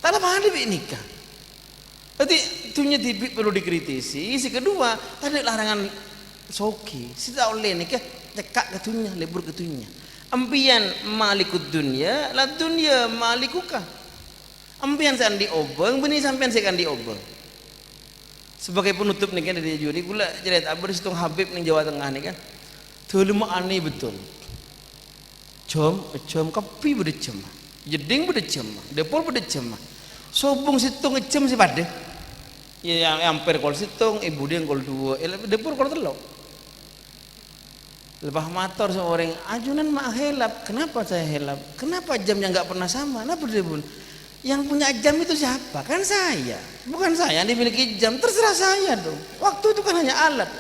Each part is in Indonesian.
Tak ada mahal nikah. Berarti itunya perlu dikritisi. Si kedua, tak ada larangan soki. Si tak oleh nikah, cekak ketunya, lebur ketunya. Ambian malikud dunya, la dunya malikuka. Ambian saya andi obeng, benih sampean saya andi obeng. Sebagai penutup nih kan dari juri, gula jadi abis itu Habib nih Jawa Tengah nih kan. Tuh lu aneh betul. Jom kopi berdecem, jeding berdecem, depol berdecem. Sobung situng ngecem si pade. Ya yang amper kol situng, ibu dia kol dua, depol kol telok. Lepas motor seorang ajunan mak helap. Kenapa saya helap? Kenapa jamnya nggak pernah sama? Kenapa dia pun? Yang punya jam itu siapa? Kan saya. Bukan saya yang dimiliki jam. Terserah saya dong. Waktu itu kan hanya alat.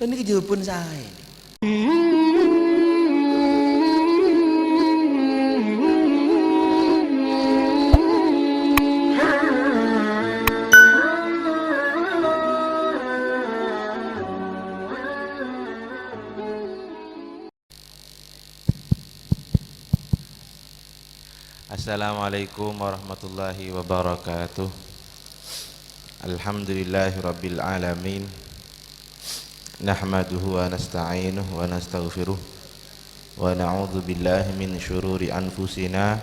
Dan ini jawaban saya. Assalamualaikum warahmatullahi wabarakatuh. Alhamdulillahi rabbil alamin. Nahmaduhu wa nasta'inuhu wa nastaghfiruh. Wa na'udzu billahi min syururi anfusina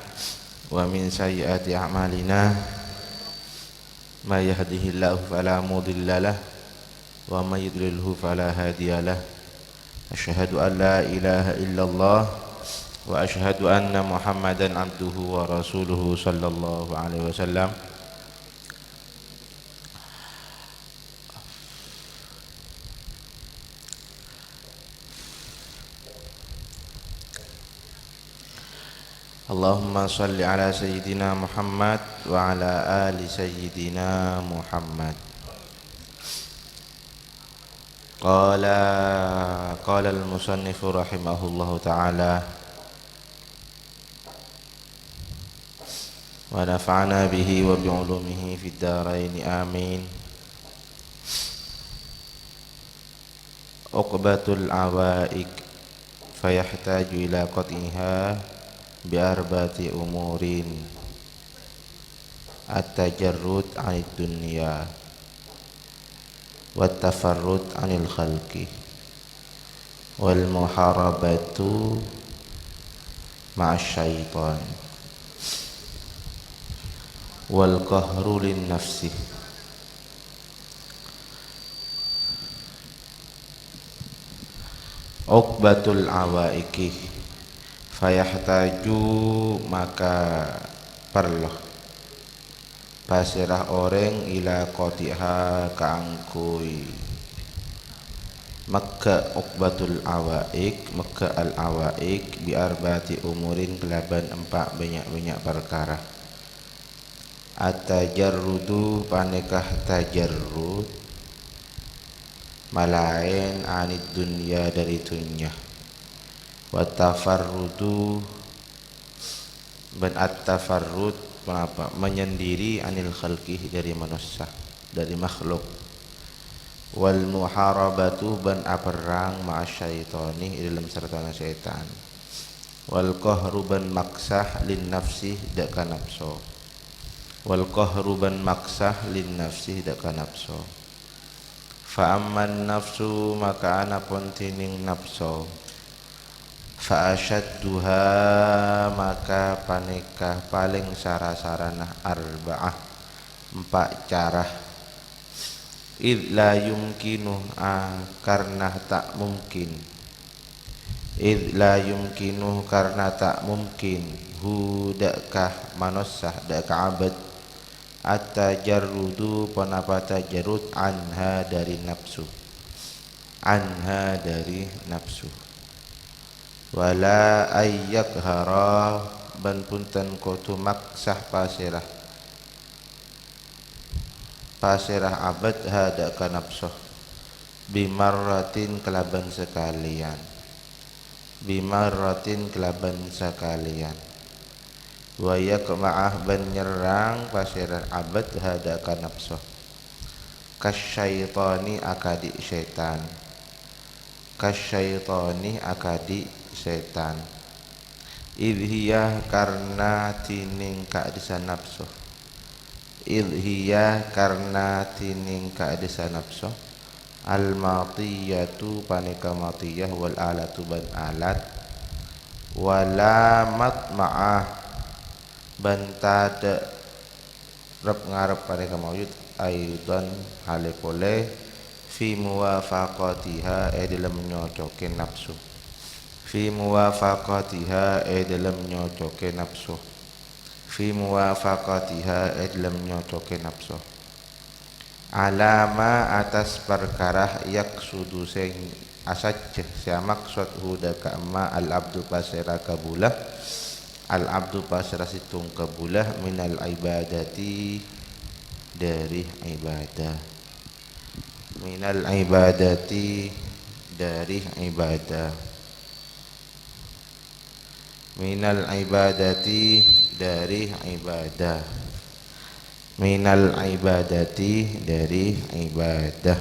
wa min sayyiati a'malina. May yahdihillahu fala mudhillalah wa may yudlilhu fala hadiyalah. Asyhadu an la ilaha illallah wa asyhadu anna Muhammadan abduhu wa rasuluhu sallallahu alaihi wasallam. Allahumma salli ala sayyidina Muhammad wa ala ali sayyidina Muhammad. Qala al-musannifu rahimahullahu ta'ala wa nafa'ana bihi wa bi'ulumihi fid dharain amin. Uqbatul awaik fayahtaju ila qat'iha bi'arbati umurin. At-tajarrud 'anid dunya wat tafarrud 'anil khalqi wal muharabatu ma'asy syaitan wal qahru lin nafsi. Uqbatul awaiki fayahtaju maka perlu pasirah orang ila qatiha kaangkui maka uqbatul awaik maka al awaik bi arbati umurin kelaban empat banyak perkara. At-tajarrudu panekah tajarrud malain anid dunya dari dunya. Wa tafarrudu ban at-tafarrud apa menyendiri anil khalqih dari manusia dari makhluk. Wal muharabatu ban aperang ma'asyaitani dalam sertana syaitan. Wal qahru ban maksah lin nafsi daka nafsu. Wal qahru ban maksah lin nafsi daka nafsu. Fa amman nafsu maka ana pontining nafsu fa asyadduha maka panikah paling sarana arba'ah empat cara. Id la yumkinu karena tak mungkin. Id la yumkinu karena tak mungkin hu dakah manusia dakah abad at-tajarrudu panapa tajarrud anha dari nafsu. Anha dari nafsu. Wala ayyakhara ban punten kutu maksah pasirah abad hada ka nafsuh bimarratin kelaban sekalian. Bimarratin kelaban sekalian. Wa yakma'ah ban nyerang pasirah abad hada ka nafsuh kasyaitani akadi syaitan. Kasyaitani akadi setan. Idhiyah karena tining ka disa nafsu. idhiya karena tining kaadesa nafsu al matiyatu paneka matiyah wal alatu ban alat wala matma'ah bantada rep ngarep paneka maujud aidan halekole fi muwafaqatiha dalam nyocoke nafsu fi muwafaqatiha dalam nyocoke nafsu fi muwafaqatiha dalam nyocoke nafsu alama atas perkara yaksudu sing asaj sia maksud huda kama al abdu pasira kabulah al abdu pasira situng kabulah minal ibadati dari ibadah minal ibadati dari ibadah minal ibadati dari ibadah minal ibadati dari ibadah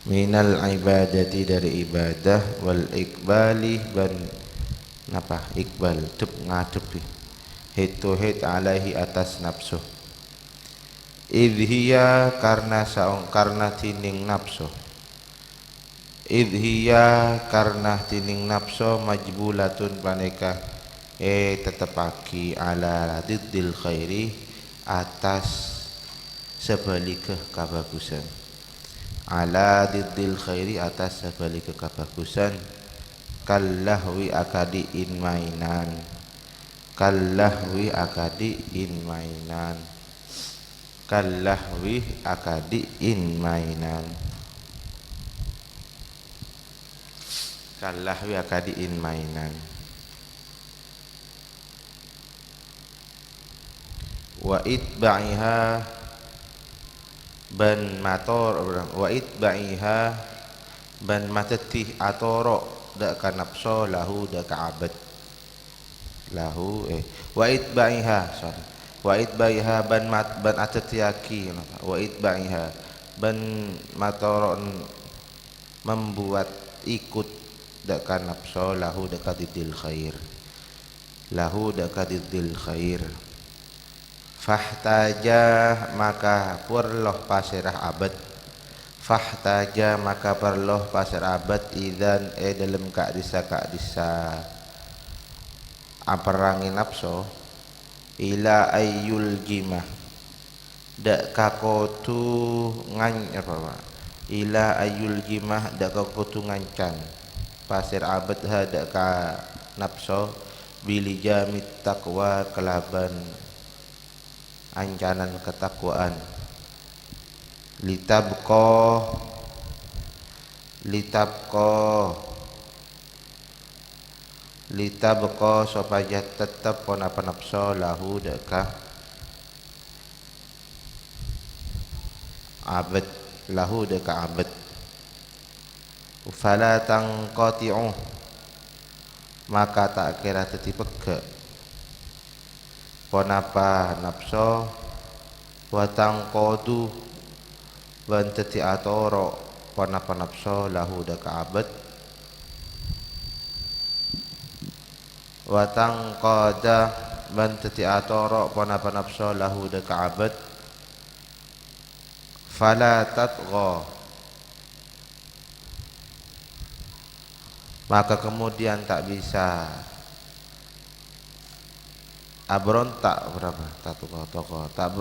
minal ibadati dari ibadah wal ikbali ban napa ikbal tep ngadepi head alaihi atas nafsu idhiya karena karena tining nafsu idhiya karena tining nafsu majbulatun paneka tetepaki ala diddil khairi atas sebaliknya kebagusan ala diddil khairi atas sebaliknya kebagusan kallahwi akadi in mainan kallahwi akadi in mainan kallahwi akadi in mainan kallahwi akadi in mainan wa itba'iha ban mator wa itba'iha ban matati atoro dak kanapso lahu dak abad lahu wa itba'iha sorry wa itba'iha ban atatiaki wa itba'iha ban matoron membuat ikut dak kanapso lahu dak kadidil khair lahu dak kadidil khair fahtaja maka perloh pasirah abad fahtaja maka perloh pasir abad idan dalam ka'disa aperangi nafsu ila ayyul jimah dak kakotu ngan apa ila ayyul jimah dak kakotu ngancan pasir abad dak ka nafsu bili jamit taqwa kelaban ancanan ketakwaan litabqa supaya tetap apa nafsu lahu deka abad lahu deka abad fala tanqati'u maka tak kira teti pege ponapa nafsu watang kodu bantati atoro ponapa nafsu lahu daka abad watang koda bantati atoro ponapa nafsu lahu daka abad fala tatgha maka kemudian tak bisa abrontak berapa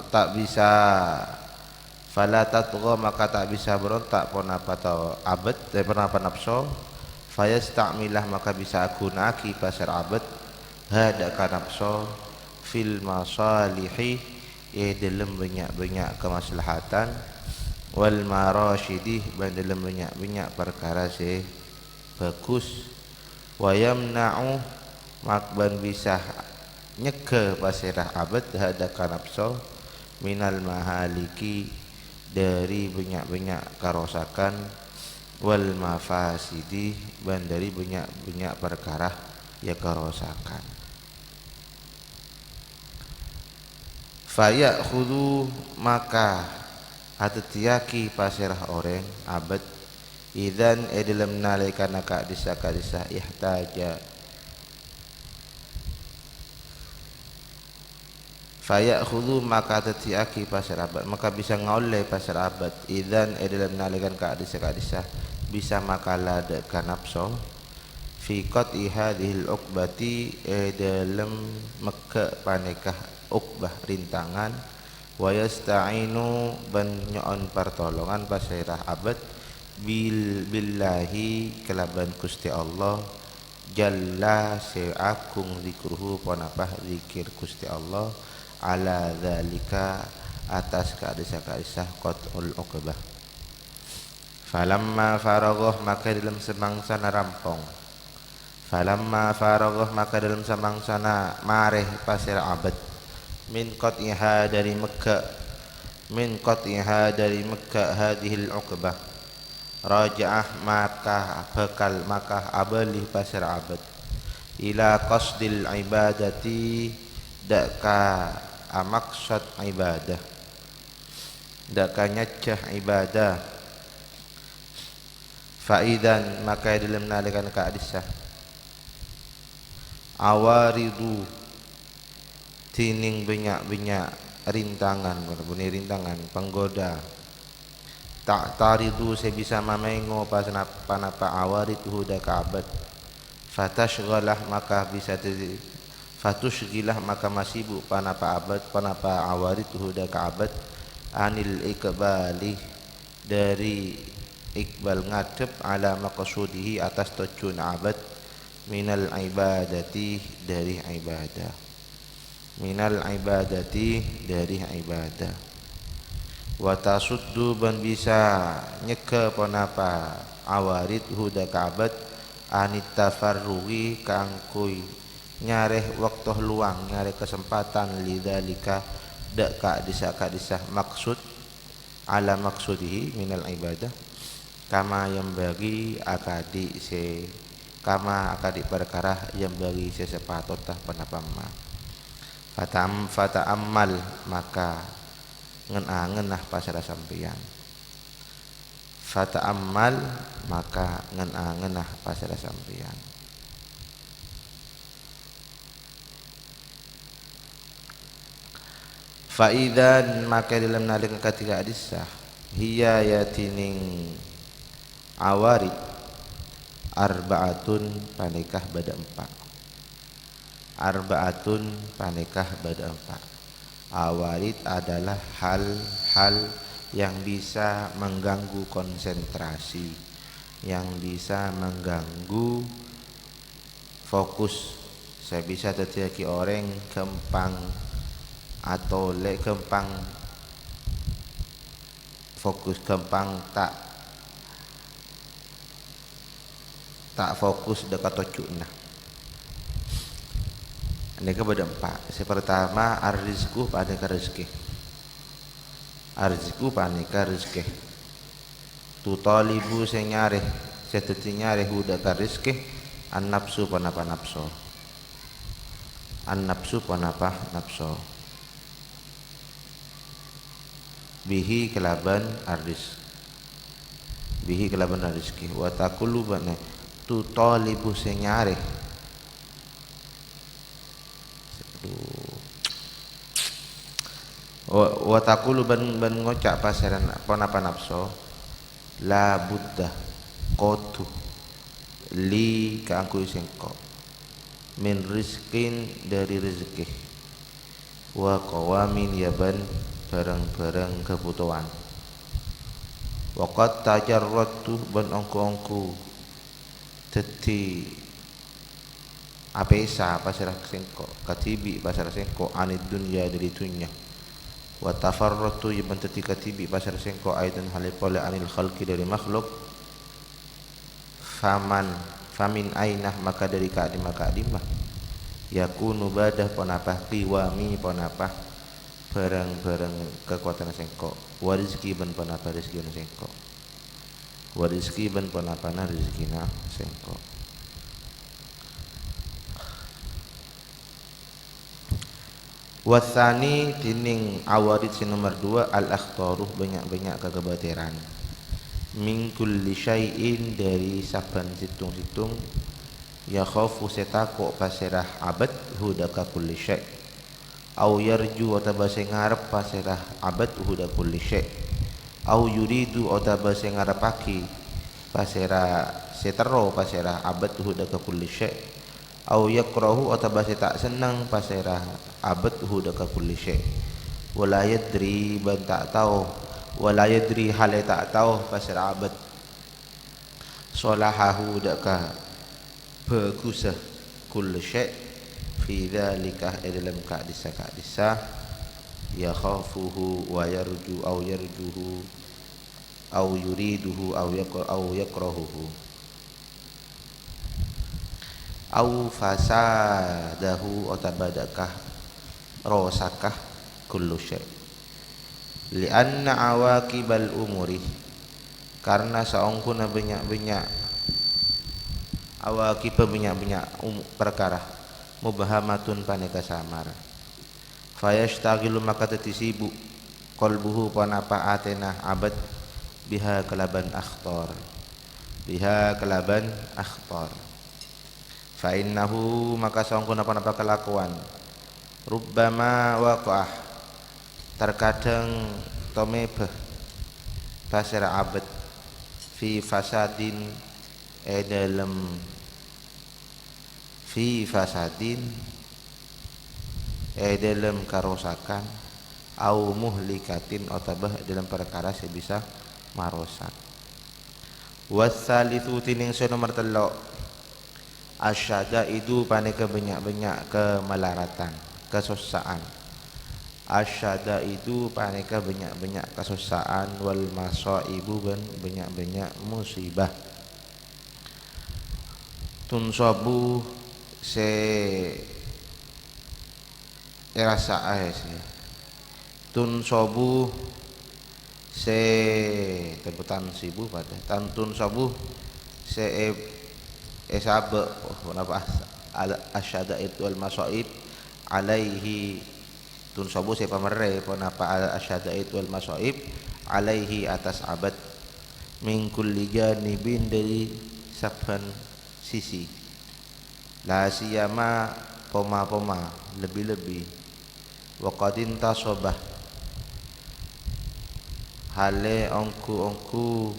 tak bisa fala tatgha maka tak bisa berontak ponapa tau abad ponapa nafsu fayastamilah maka bisa gunaki pasar abad hada ka nafsu fil masalihi dalam banyak kemaslahatan wal marasyidih dalam banyak perkara sih bagus wa yamna'u makban bisa nyeke pasirah abad hadaka nafsu minal mahaliki dari banyak karosakan wal mafasidi dan dari banyak perkara ya karosakan fayakhudhu maka atiyaki pasirah orang abad idzan dalam nalikana kadisa ihtaja Fayakhudhu maka tatiaki pasar abad, maka bisa ngoleh pasar abad idzan dalam nalikan ka hadis-hadis bisa makala de kanapso fi qati hadhil uqbati dalam mekka panekah uqbah rintangan wa yasta'inu ban nyoon pertolongan pasirah abad billahi kelaban Gusti Allah jalla se'agung zikruhu panapah zikir Gusti Allah ala dzalika atas kadisa-kadisa qatul uqbah. Falamma faraghah maka dalam semangsana rampung, falamma faraghah maka dalam semangsana mareh pasir abad min qatiha dari Mekkah, min qatiha dari Mekkah hadhil uqbah raja'ah maka bakal maka abalih pasir abad ila qasdil ibadati daka maksud ibadah daka nyacah ibadah faidan maka dalam nalikan ka hadisah awaridu tining banyak-banyak rintangan berbunyi rintangan penggoda tak taridu saya bisa mamengo panapa awaridu daka abad fatashghalah maka bisa fatushgilah maka masibuk panapa abad panapa awaridu daka abad anil ikbali dari iqbal ngadep ala maqsudihi atas tujuan abad minal ibadati dari ibadah, minal ibadati dari ibadah wa tasuddu ban bisa nyeke panapa awarid huda ka'bad anit tafarruhi kangkui nyareh waktu luang nyareh kesempatan lidzalika dak ka disah maksud ala maksudihi minal ibadah kama yang bagi akadi se kama akadi perkara yang bagi sesepatutah panapama fata amal maka ngenah pasara sampeyan fata amal maka ngenah pasara sampeyan faidan maka dalam nalikan ketiga hadisah hiya yatining awarid arba'atun panikah bada empat, arba'atun panikah bada empat. Awarid adalah hal-hal yang bisa mengganggu konsentrasi, yang bisa mengganggu fokus. Saya bisa terjadi orang gampang atau gampang fokus, gampang tak fokus dekat tujuan. Ini kepada empat. Yang pertama arzizku paneka rezeki. Arzizku paneka rezeki. Tutalibu senyare, seteti nyare hudaka rezeki. An nafsu panapa nafsu. An nafsu panapa nafsu. Bihi kelaban ardiz. Bihi kelaban rezeki. Wa taqulu bana tutalibu senyare. Wa taqulu ban ngocak pasaran panapa nafsu la buddha qatu li kaangku sengko min rizkin dari rezeki wa qawamin yaban barang-barang kebutuhan wa qad tajarratu ban ongko-ongko dadi apesa pasarah sengko katibi pasarah sengko anid dunya dari dunya wa tafarratu yaban tati katibi pasarah sengko aidan halipole anil khalqi dari makhluk famin ainah maka dari kadimah yakunu badah ponapah qiwami ponapah barang-barang kekuatan sengko wa rizki ban ponapah rizki sengko wa rizki ban ponapana rizkina sengko wasani tining awarid si nomor 2 al akhtaruh banyak-banyak kekebateran min kulli syai'in dari saban situng-situng ya khaufu setako pasirah abad hudaka kulli syai' au yarju ataba sing ngarep pasirah abad huda kulli syai au yuridu ataba sing ngarepaki pasirah setero pasirah abad huda kulli syai au yakrahu ataba tak senang pasirah abad huda kulli syai wala yadri ban tak tahu wala yadri hal tak tahu pasirah abad salahahu daka bagusah kulli syai fi dzalika dalam kadisa ya khafuhu wa yarju au yarjuhu au yuriduhu au yakrahuhu au fasadahu otabadakah rosakah kullu syai lianna awaqibal umuri karena saungkuna banyak-banyak awaqib banyak-banyak perkara mubahamatun paneka samar fayashtagilu maka tetisibu qalbuhu panapa atena abad biha kelaban akhtar fa innahu maka saungkuna panapa kelakuan rubbama waqah terkadang tomebeh pasir abad fi fasadin dalam fi fasadin dalam karosakan au muhlikatin otabah dalam perkara sebisa marosak wasalithu tining nomor telo asyada itu paneka banyak-banyak kemelaratan kesusaan asyada itu paneka banyak-banyak kesusaan wal masaibu ban banyak-banyak musibah tunsabu se rasa tunsabu se tebutan sibu pada tantun sabu se esabe kenapa asyada itu wal masaib alaihi tunsabu se pamerre kenapa asyada itu wal masaib alaihi atas abad min kulli janibin dari saban sisi la siyama poma-poma lebih-lebih wa qadin tasobah hale ongku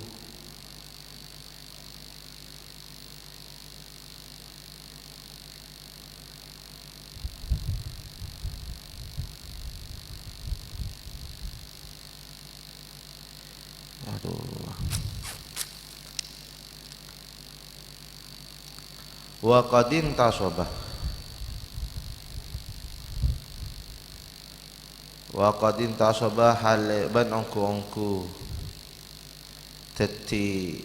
wa qadin tasobah wa qadin tasobah hal ban ongku teti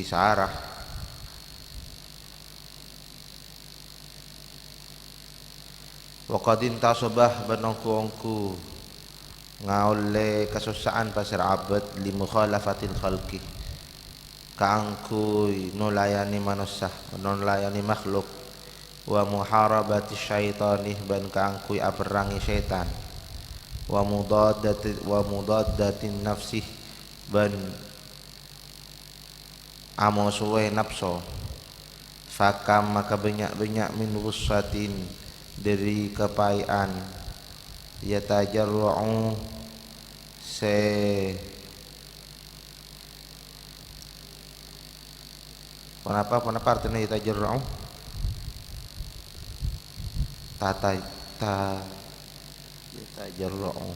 sarah wa qadin tasobah ban ongku ngaule kesusaan pasir abad li mukhalafatil khalqi kaangkuy nulayani manusia nulayani makhluk wa muharabati syaitanih ban kaangkuy aperangi syaitan wa mudaddatin nafsih ban amosuwe nafso fakam maka banyak-banyak min wussatin dari kepayaan yatajarru'u se Kenapa artinya yatajarru'u yatajarru'u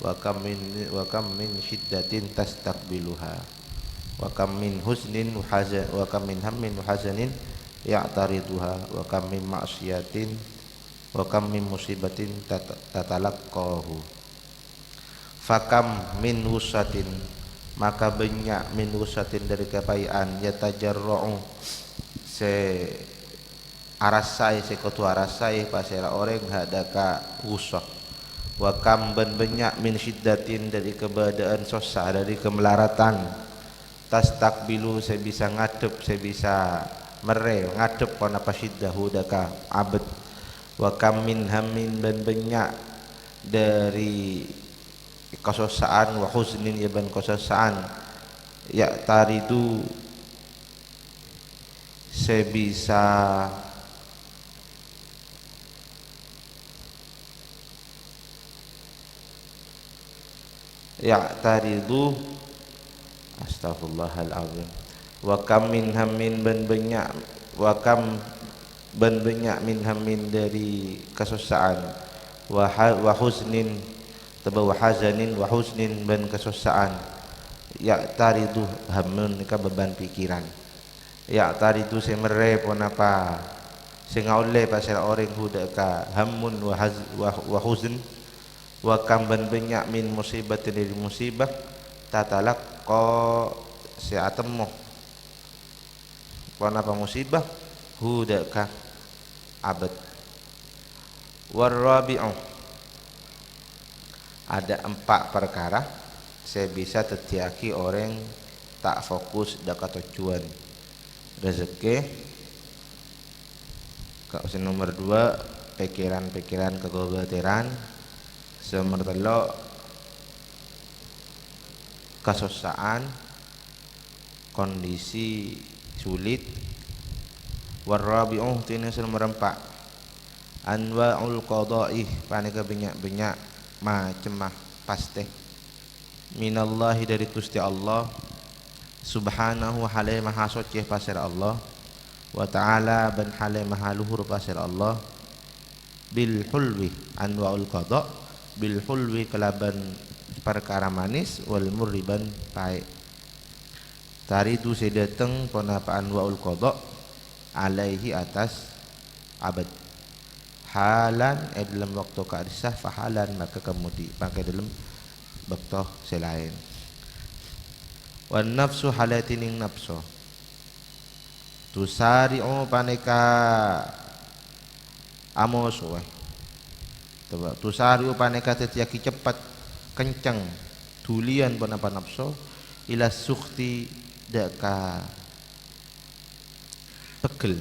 wa kam min syiddatin tastaqbiluha wa kam min husnin wa kam min hammin wa hazanin ya'tariduha wa kam min ma'siyatin wa kam min musibatin tatalaqqahu fakam min wusatin maka banyak min wusatin dari kepayaan yatajarru'u se arasai se kotu arasai pasera orang hadaka wusah wa kam ban banyak min syiddatin dari keberadaan susah dari kemelaratan tastakbilu saya bisa ngadep saya bisa ngadep wana pasyiddahu daka abad wa kam min hammin dan banyak dari kesosaan wa huznin ya ban kesosaan ya taridu sebisa ya'taridu astaghfirullahalazim wa kam min hammin ban banyak wa kam ban banyak min hammin dari kesusaan wa husnin tabawa hazanin wa husnin ban kesusaan ya'taridu hammun ka beban pikiran ya'taridu semere pon apa sing oleh pasal orang hudaka hammun wa huzn wa kam ban banyak min musibatin dari musibah tatalaqqa si'atammu pon apa musibah hudaka abad warabi'u ada 4 perkara saya bisa tertiaki orang tak fokus dekat tujuan rezeki nomor 2 pikiran-pikiran kekhawatiran nomor 3 kesusaan kondisi sulit warabi'u tinas nomor 4 anwa'ul qada'i panika banyak-banyak macam pasti minallahi dari Gusti Allah subhanahu halai maha suci pasir Allah wa ta'ala ban halai maha luhur pasir Allah bil hulwi anwa'ul qada bil hulwi kelaban perkara manis wal murriban pahit taridu sedateng ponapa anwa'ul qada alaihi atas abad halan dalam waktu keadisah fahalan maka kemudi pakai dalam waktu selain wan nafsu halatining nafsu tusari'u paneka amoso coba tusari'u paneka tetiaki cepat kencang tulian panapa nafsu ila sukhti daka pegel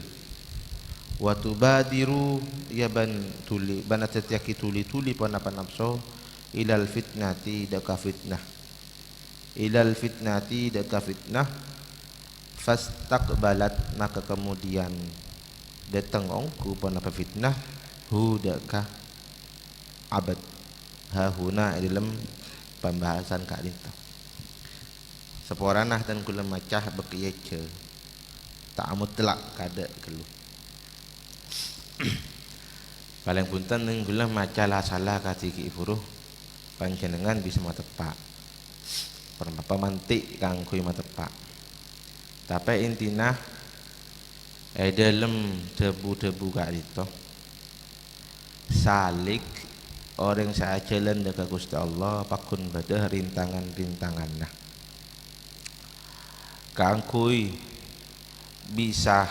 wa tubadiru ya ban tuli bana tetiaki tuli panapa nafsu ilal fitnati daka fitnah ilal fitnati daka fitnah fastaqbalat maka kemudian datang ongku panapa fitnah hudaka abad hahuna dalam pembahasan kak dinta seporanah dan kula macah bekiyace tak mutlak kada kelu paling punten nang kula maca lah salah katiki furuh panjenengan bisa matepak pernapa mantik kang kuy matepak tapi intina dalam debu-debu kak itu salik orang saya jalan dekat Gusti Allah pakun badah rintangan-rintangan nah kang kuy bisa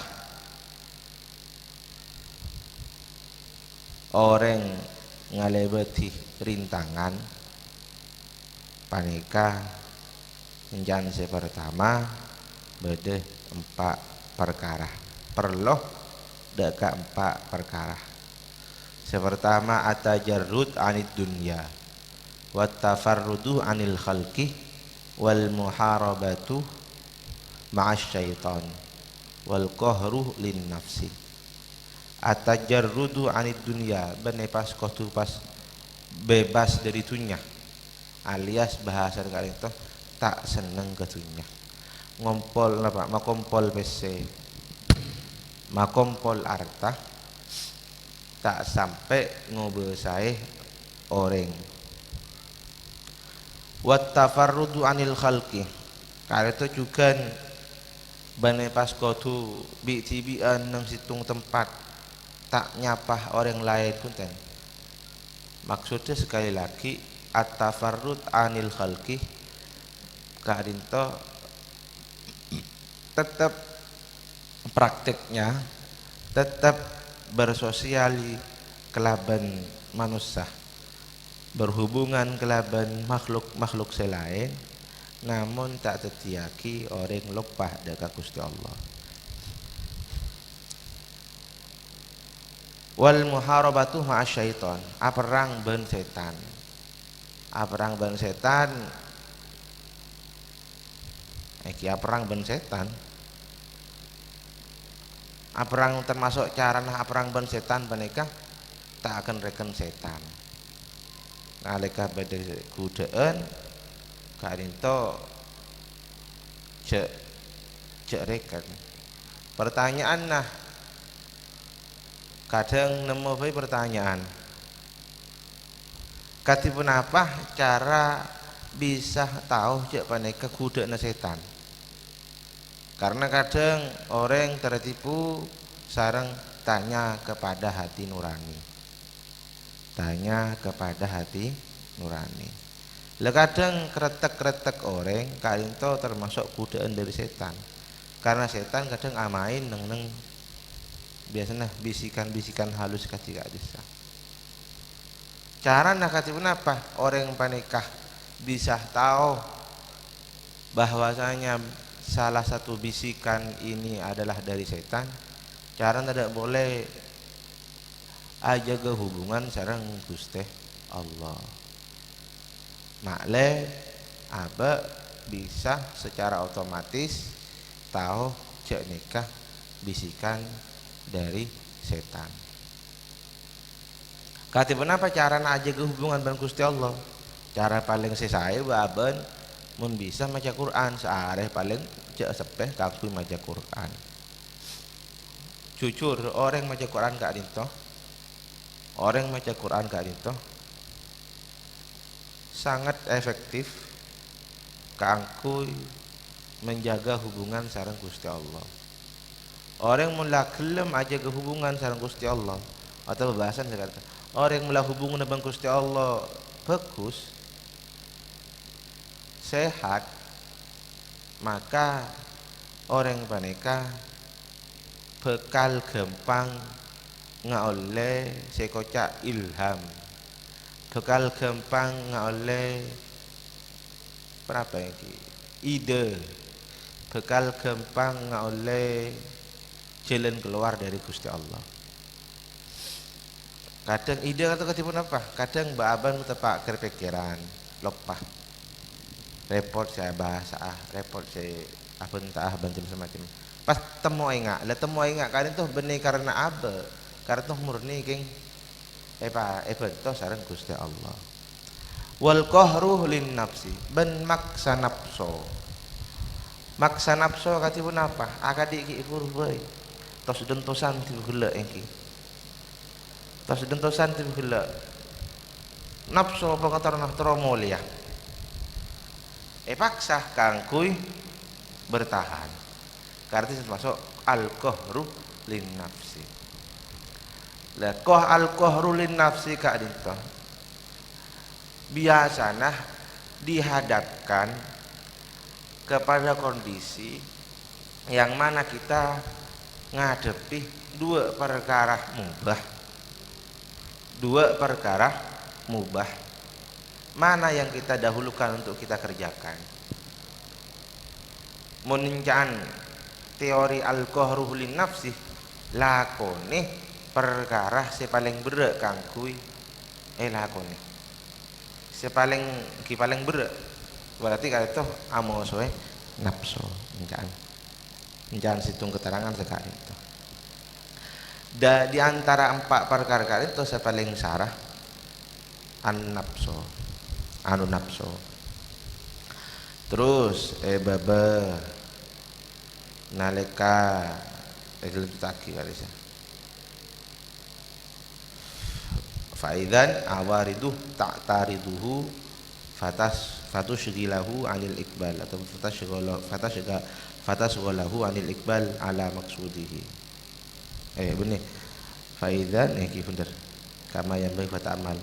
orang ngalewati rintangan panika menjan pertama bade 4 perkara perlu deka 4 perkara pertama atajarrud anid dunya wat tafarrudu anil khalqi wal muharabatu ma'asy syaitan wal qahru lin nafsi atajarrudu anid dunya benepas kotu pas bebas dari dunia alias bahasa kali itu tak seneng ke dunia ngompol apa makompol PC makompol harta tak sampai ngobesai orang wat tafarrudu anil khalqi kali itu juga benepas kotu bi-tibian nang situng tempat tak nyapah orang lain pun ten maksudnya sekali lagi at-tafarrud anil khalqi kadinto tetap prakteknya tetap bersosiali kelaban manusia berhubungan kelaban makhluk selain namun tak tetiaki orang lupa dekat Gusti Allah wal muharabatu ma'asyaiton perang ben setan perang ben setan perang ben setan perang termasuk cara perang ben setan menika tak akan reken setan nalika badhe kudaan karinto cek cek rekan pertanyaan nah kadang nemu bae pertanyaan katipun apa cara bisa tahu cek paneka kudekna setan karena kadang orang tertipu sareng tanya kepada hati nurani tanya kepada hati nurani lah kadang kretek-kretek orang kalinto termasuk godaan dari setan karena setan kadang amain neng biasanya bisikan-bisikan halus ketika desa cara nak katipun apa orang panikah bisa tahu bahwasanya salah satu bisikan ini adalah dari setan cara tidak boleh aja ke hubungan sareng Gusti Allah makle apa bisa secara otomatis tahu cek nikah bisikan dari setan katipun apa cara aja ke hubungan dengan Gusti Allah cara paling sesai baben mun bisa maca Quran seareh paling cek sepeh kanggo maca Quran jujur orang maca Quran gak dinto orang maca Quran gak dinto sangat efektif kanggo menjaga hubungan sareng Gusti Allah orang mula gelem aja ke hubungan sareng Gusti Allah atau bahasan sekarang orang mula hubungan dengan Gusti Allah bagus sehat maka orang paneka bekal gampang ngaoleh sekocak ilham bekal gampang ngaoleh berapa ini ide bekal gampang ngaoleh jalan keluar dari Gusti Allah kadang ide atau ketipun apa kadang mbak aban tepak kepikiran lopah report saya bahasa report saya apa entah bantu semacam pas temu ingat lah temu ingat kan itu benih karena apa karena itu murni king toh sareng Gusti Allah wal qahru lin nafsi ben maksa nafsu katipun apa akadik ki ikur bae tos dentosan ti gula engki tos dentosan ti gula nafsu apa kata nah tromolia paksa kangkuy bertahan karena termasuk al-qahru lin nafsi lah al-qahru lin nafsi kak dinto biasanya dihadapkan kepada kondisi yang mana kita ngadepi dua perkara mubah mana yang kita dahulukan untuk kita kerjakan menincaan teori al-qahru lin nafsi lakone perkara sepaling berat kangkui lakone paling berat berarti kalau itu amosoe nafsu encan situng keterangan sekali itu di antara 4 perkara itu paling sarah an-nafsu anu nafsu terus baba nalika taki kali ya faidan awariduh ta'tariduhu fatushghilahu anil iqbal atau fatashghalahu anil iqbal ala maqsudihi benih faidan bener kama yang baik fata amal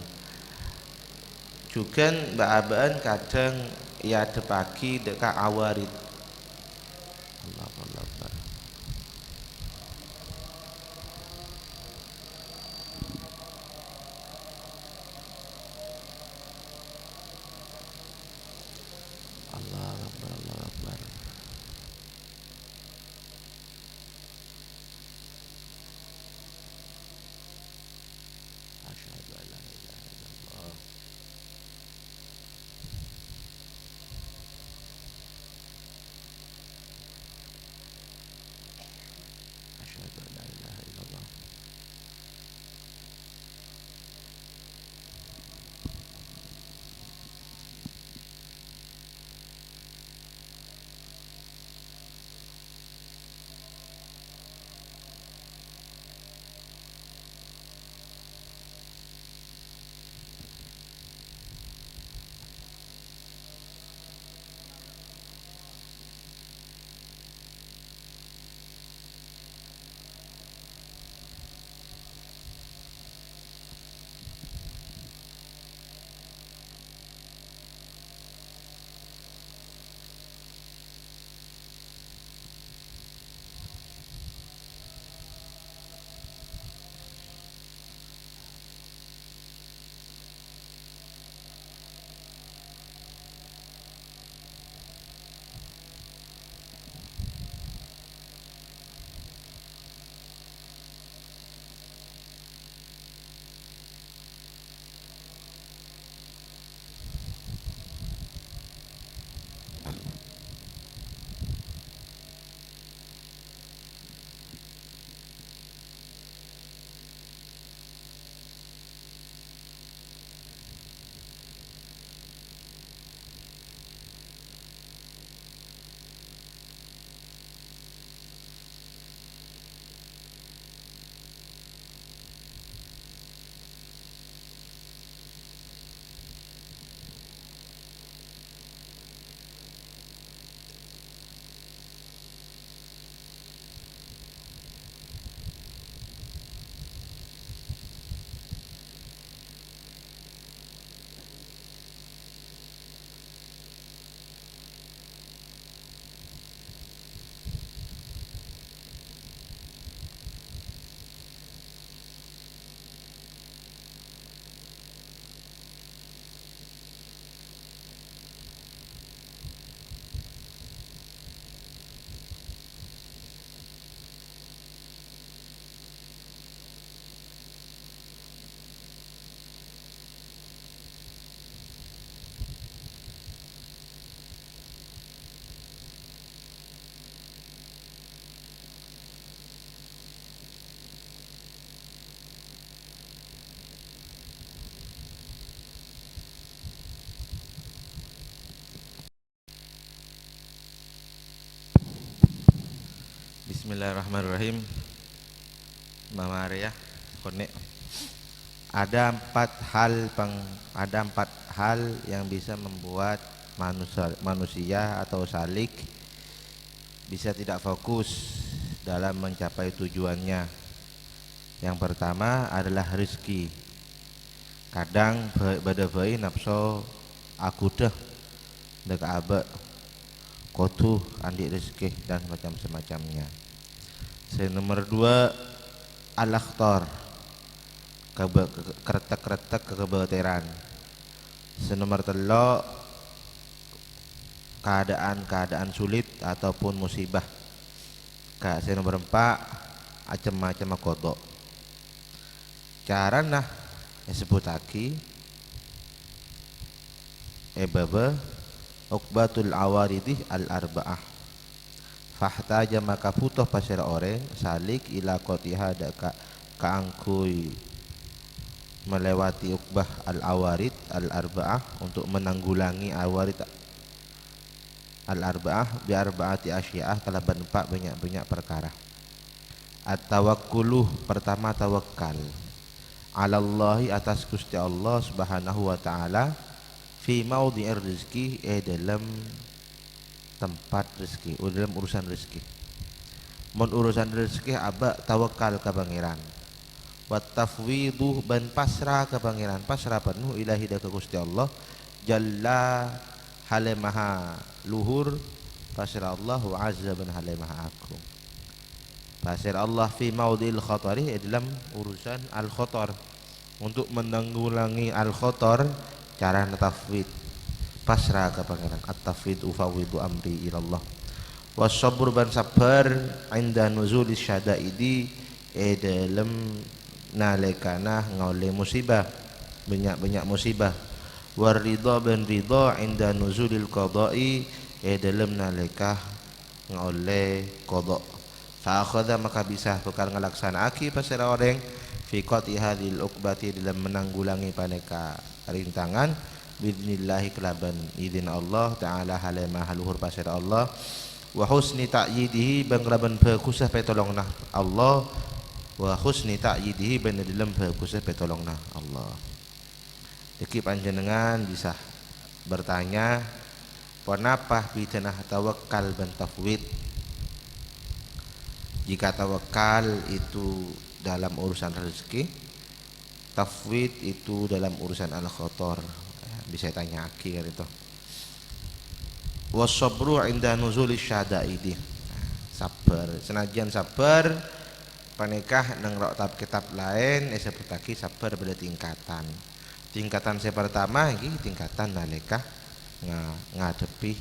juga mbak kadang ya depaki dekat awarid Allah Akbar Allah Akbar asyhadu an la ilaha illallah Bismillahirrahmanirrahim. Mama Arya, konek. Ada empat hal yang bisa membuat manusia atau salik bisa tidak fokus dalam mencapai tujuannya. Yang pertama adalah rezeki. Kadang badai nafsu aku dah dek abe kotu andi rezeki dan macam semacamnya. Nomor dua al-akhtar, keretek kebeteran. Nomor telo keadaan sulit ataupun musibah. Nomor empat macam-macam kodok. Carana disebut lagi baba ukbatul awaridih al-arba'ah. Fahtaja maka putoh pasir orang salik ila qotiha kaangkui melewati ukbah al-awarid al-arba'ah untuk menanggulangi awarid al-arba'ah bi arba'ati asyi'ah kalaban empat banyak perkara. At-tawakkuluh, pertama tawakal alallahi atas Gusti Allah Subhanahu wa taala fi maudhi'ir rizki dalam tempat rezeki, dalam urusan rezeki. Mun urusan rezeki aba tawakal ka pangeran. Wa tafwidu ban pasrah ka pangeran, pasrah penuh ilahi da ka Gusti Allah jalla halemaha luhur, pasrah Allah wa azza ban halemaha agung. Pasrah Allah fi maudhil khatari dalam urusan al khatar, untuk menanggulangi al khatar cara tafwid pasrah ke pangeran. At-tafwid ufawidu amri ilallah. Wassabr ban sabar inda nuzuli syadaidi dalam nalikana ngaule musibah, banyak musibah. Waridha ban ridha inda nuzulil qada'i dalam nalikah ngaule qada. Fa akhadha maka bisa bekal ngalaksanaake pasira orang fi qati hadhil uqbati dalam menanggulangi paneka rintangan bidznillahi kelaban izin Allah taala halimah luhur pasir Allah wa husni ta'yidihi bang kelaban bagusah petolongna Allah wa husni ta'yidihi ben dalam bagusah petolongna Allah. Jadi panjenengan bisa bertanya kenapa bidanah tawakal dan tafwid. Jika tawakal itu dalam urusan rezeki, tafwid itu dalam urusan al-khatar. Bisa tanya akhir itu. Wasabru inda nuzuli syadaidi. Sabar, senajan sabar panikah nang tab kitab lain disebut lagi sabar pada tingkatan. Tingkatan yang pertama iki tingkatan nalika ngadepi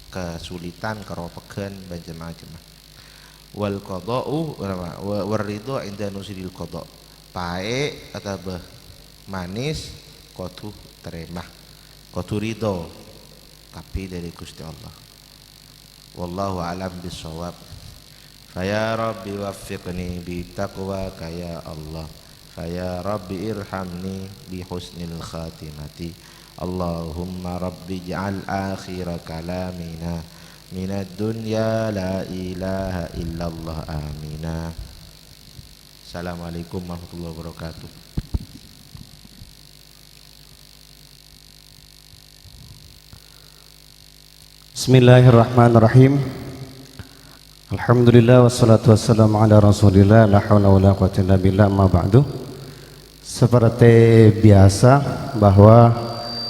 kesulitan keropegen macam-macam. Wal qada'u wa ridho inda nuzulil qada'. Pae atau manis kotu terima, kotu ridho tapi dari Gusti Allah. Wallahu alam bisawab. Faya Rabbi waffiqni bi taqwaka ya Allah. Faya Rabbi irhamni bi husnil khatimati. Allahumma Rabbi ij'al akhira kalamina minad dunya la ilaha illallah amina. Assalamualaikum warahmatullahi wabarakatuh. Bismillahirrahmanirrahim. Alhamdulillah wassalatu wassalamu ala Rasulillah la haula wala quwwata illa billah ma ba'du. Seperti biasa bahwa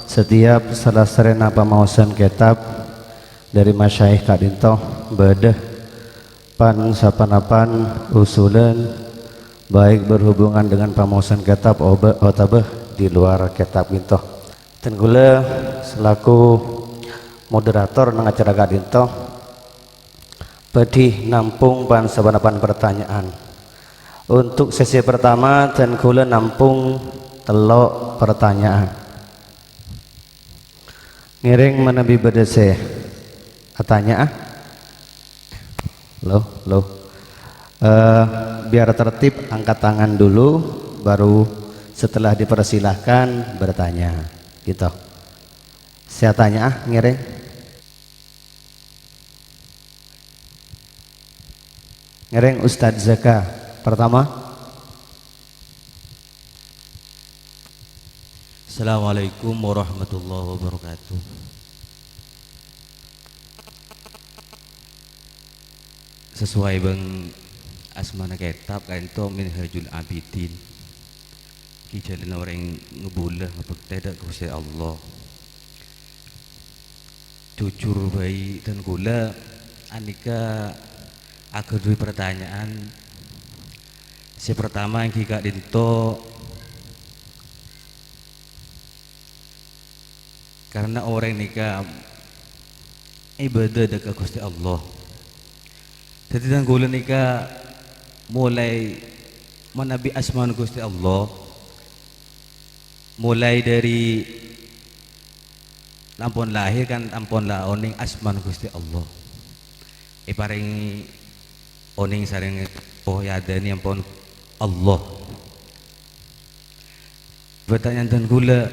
setiap selesai pemausan kitab dari masyayikh kadinto bedah pan sapanapan usulan baik berhubungan dengan pemausan kitab otabah di luar kitab kinto. Tenggula selaku moderator nang acara kadinto pedih nampung pan sabanapan pertanyaan. Untuk sesi pertama dan kula nampung telok pertanyaan. Ngiring menabi bedese katanya loh biar tertib angkat tangan dulu baru setelah dipersilahkan bertanya gitu. Saya tanya ngiring. Ngereng Ustadz Zaka pertama. Assalamualaikum warahmatullahi wabarakatuh. Sesuai bang asmana kitab kan itu Minhajul Abidin. Ki jalan orang ngebulah ngepekte dak Gusti Allah. Jujur bayi dan gula anika aku dua pertanyaan. Si pertama yang kika dinto karena orang nikah ibadah dekat Gusti Allah. Jadi dan gula nikah mulai menabi asman Gusti Allah, mulai dari lampun lahir kan ampun lah oning asman Gusti Allah. Paring oning saring pohyadani ampun Allah. Pertanyaan dan gula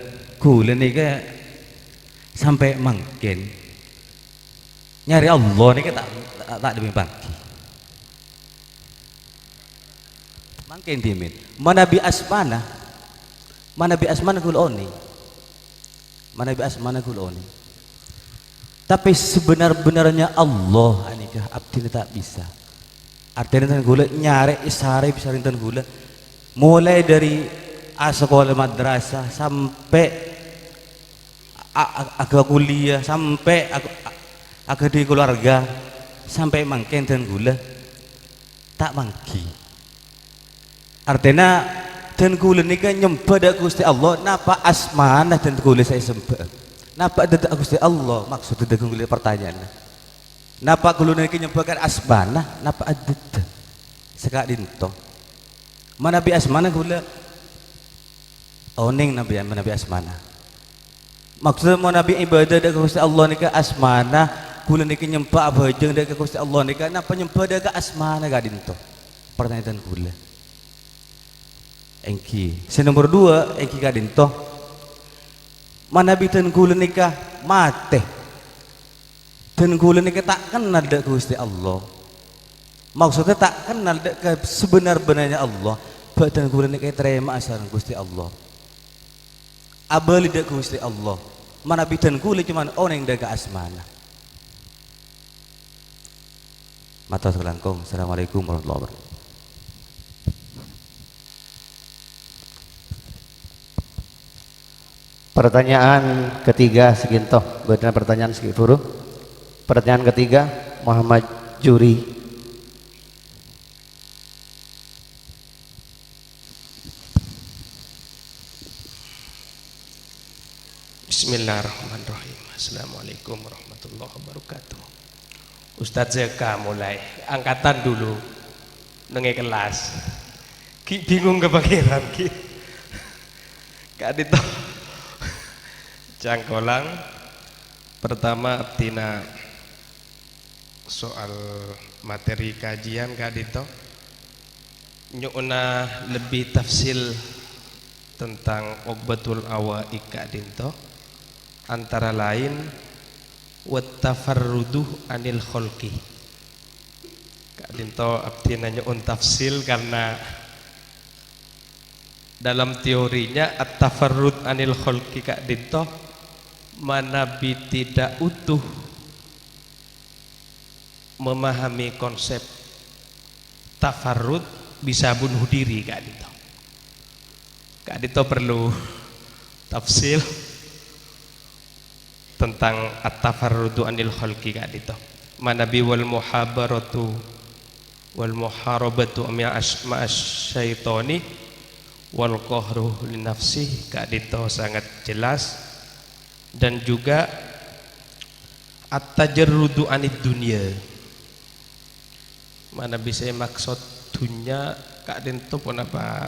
nikah sampai mungkin nyari Allah nih kita tak demi pagi mungkin dimin mana bi asmana kuloni tapi sebenar-benarnya Allah anikah abdi tak bisa artinya tan gula nyari isare bisa rintan gula mulai dari sekolah madrasah sampai agak kuliah sampai agak di keluarga sampai mangken dan gula tak mangki artinya dan gula ni kan nyembah dak Gusti Allah napa asmanah dan gula saya sembah napa dak Gusti Allah maksud dak gula pertanyaan napa gula ni nyembah kan asmanah napa ada sekak dinto mana bi asmanah gula oning nabi asmanah maksudnya mau nabi ibadah dekat Gusti Allah nika asmana kula niki nyembah abajeng dekat Gusti Allah nika napa nyembah dekat asmana gak dinto pertanyaan kula engki nomor 2 engki gak dinto mana bitan kula nika mate dan kula nika tak kenal dekat Gusti Allah maksudnya tak kenal dekat sebenar-benarnya Allah badan kula nika terima asaran Gusti Allah abali dekat Gusti Allah mana bidan kuli cuman orang yang daga asmana mata selangkong. Assalamualaikum warahmatullahi wabarakatuh. Pertanyaan ketiga seginto benar pertanyaan segifuru. Pertanyaan ketiga Muhammad Juri. Bismillahirrahmanirrahim. Assalamualaikum warahmatullahi wabarakatuh. Ustadz Zaka mulai angkatan dulu nenge kelas. Ki bingung kepikiran ki. Kak Dito Cangkolang pertama tina soal materi kajian Kak Dito nyuna lebih tafsil tentang Uqbatul Awaik Kak Dinto antara lain wattafarruduh anil kholqi Kak Dinto abdi nanya tafsil karena dalam teorinya at-tafarrud anil kholqi Kak Dinto manabi tidak utuh memahami konsep tafarrud bisa bunuh diri Kak Dinto. Kak Dinto perlu tafsil tentang at-tafarrudu anil khalqi Kak Dinto. Manabi wal muhabaratu wal muharabatu ma'as syaitani wal qahru li nafsi Kak Dinto sangat jelas dan juga at-tajarrudu anid dunya. Mana bisa maksud dunia Kak Dinto pun apa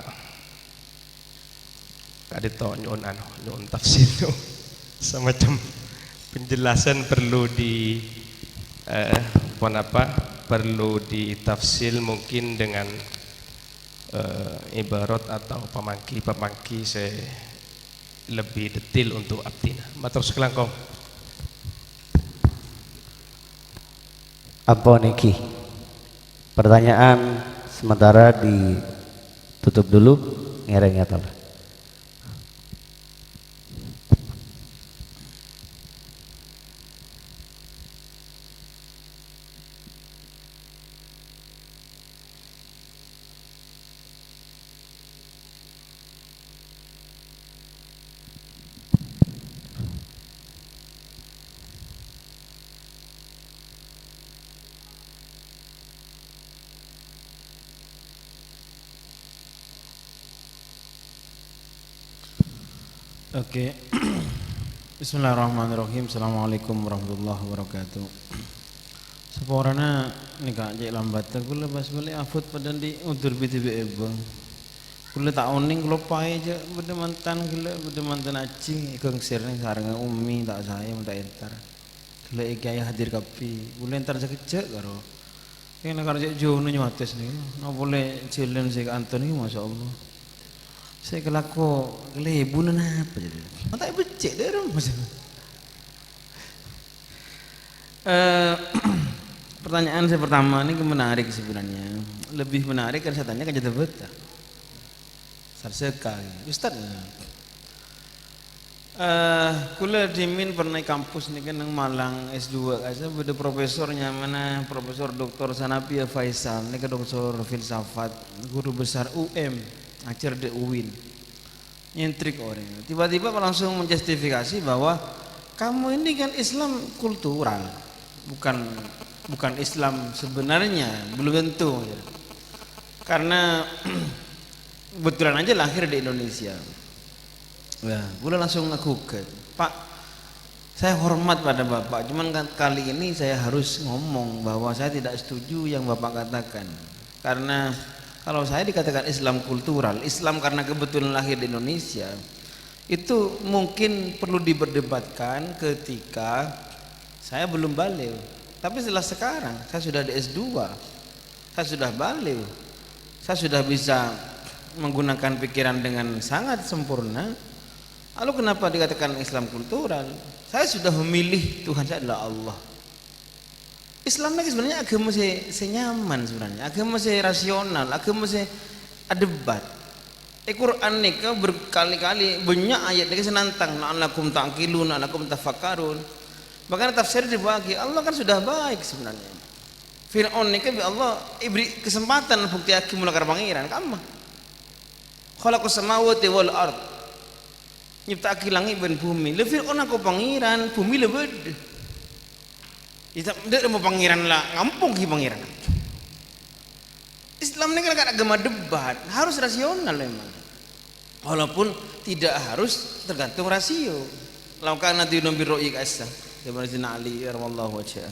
Kak Dinto nyuun tafsir semacam penjelasan perlu di perlu ditafsir mungkin dengan ibarat atau pemangki saya lebih detail untuk abdina. Matur sekelangkong. Apa niki? Pertanyaan sementara ditutup dulu, ngereng ya tolong. Oke. Bismillahirrahmanirrahim. Assalamualaikum warahmatullahi wabarakatuh. Seporana nika cek lambat aku lepas balik afut pada di udur BTB ebang. Kula tak oning kula pae aja beda mantan kula beda mantan aci ikang sirne sareng umi tak saya tak entar. Kula iki aya hadir kapi. Kula entar sekejap karo. Kena karo cek jono nyates nih. No boleh jalan sik Anton iki masyaallah. Saya kelaku lebu apa jadi? Tak becek dah rom. Pertanyaan saya pertama ini menarik sebenarnya. Lebih menarik kan saya tanya kan jadi beta. Sekali, Ustaz. Kula dimin pernah kampus nih kan nang Malang S2 aja beda profesornya mana Profesor Dr. Sanapia Faisal ini kan doktor filsafat guru besar UM. Ajar de UIN nyentrik orang tiba-tiba langsung menjustifikasi bahwa kamu ini kan Islam kultural bukan Islam sebenarnya belum tentu karena kebetulan aja lahir di Indonesia. Nah, gue langsung ngaku Pak, saya hormat pada Bapak, cuman kali ini saya harus ngomong bahwa saya tidak setuju yang Bapak katakan karena kalau saya dikatakan Islam kultural, Islam karena kebetulan lahir di Indonesia, itu mungkin perlu diperdebatkan ketika saya belum balik. Tapi setelah sekarang, saya sudah di S2, saya sudah balik, saya sudah bisa menggunakan pikiran dengan sangat sempurna. Lalu kenapa dikatakan Islam kultural? Saya sudah memilih Tuhan saya adalah Allah. Islam lagi sebenarnya agama senyaman sebenarnya, agama rasional, agama debat. Quran nika berkali-kali banyak ayat nika senantang la'allakum ta'qilun, la'allakum tafakkarun. Bahkan tafsir dibagi, Allah kan sudah baik sebenarnya. Fir'aun nika bi Allah beri kesempatan bukti hakim mulakar pangeran kamma. Khalaqas samawati wal ard. Nyiptake langit dan bumi. Le Fir'aun aku pangeran, bumi le bede. Tidak mau pangeran lah, ngampung ki pangeran. Islam ini kan agama debat, harus rasional memang. Walaupun tidak harus tergantung rasio. Laukan nanti nombor ro'i kasah, Ibn Ali radhiyallahu anhu.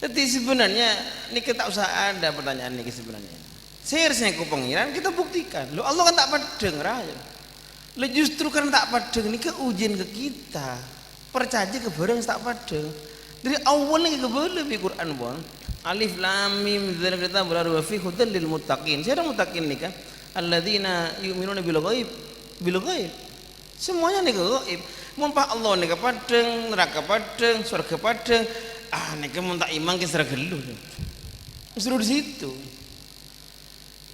Jadi sebenarnya ini kita usah ada pertanyaan ini sebenarnya. Seharusnya ku pangeran kita buktikan. Lo Allah kan tak padeng raya. Lo justru kan tak padeng ini ke ujian ke kita. Percaya ke barang tak padeng. Dari awalnya kebetulan di Quran pun Alif Lam Mim dzalika kitab la raiba fihi hudan lil muttaqin. Siapa muttaqin nih kan? Alladzina yu'minuna bil ghaib. Semuanya nih gaib. Mumpah Allah nih padeng, neraka padeng, surga padeng. Nih mun tak iman ke surga gelu. Justru di situ.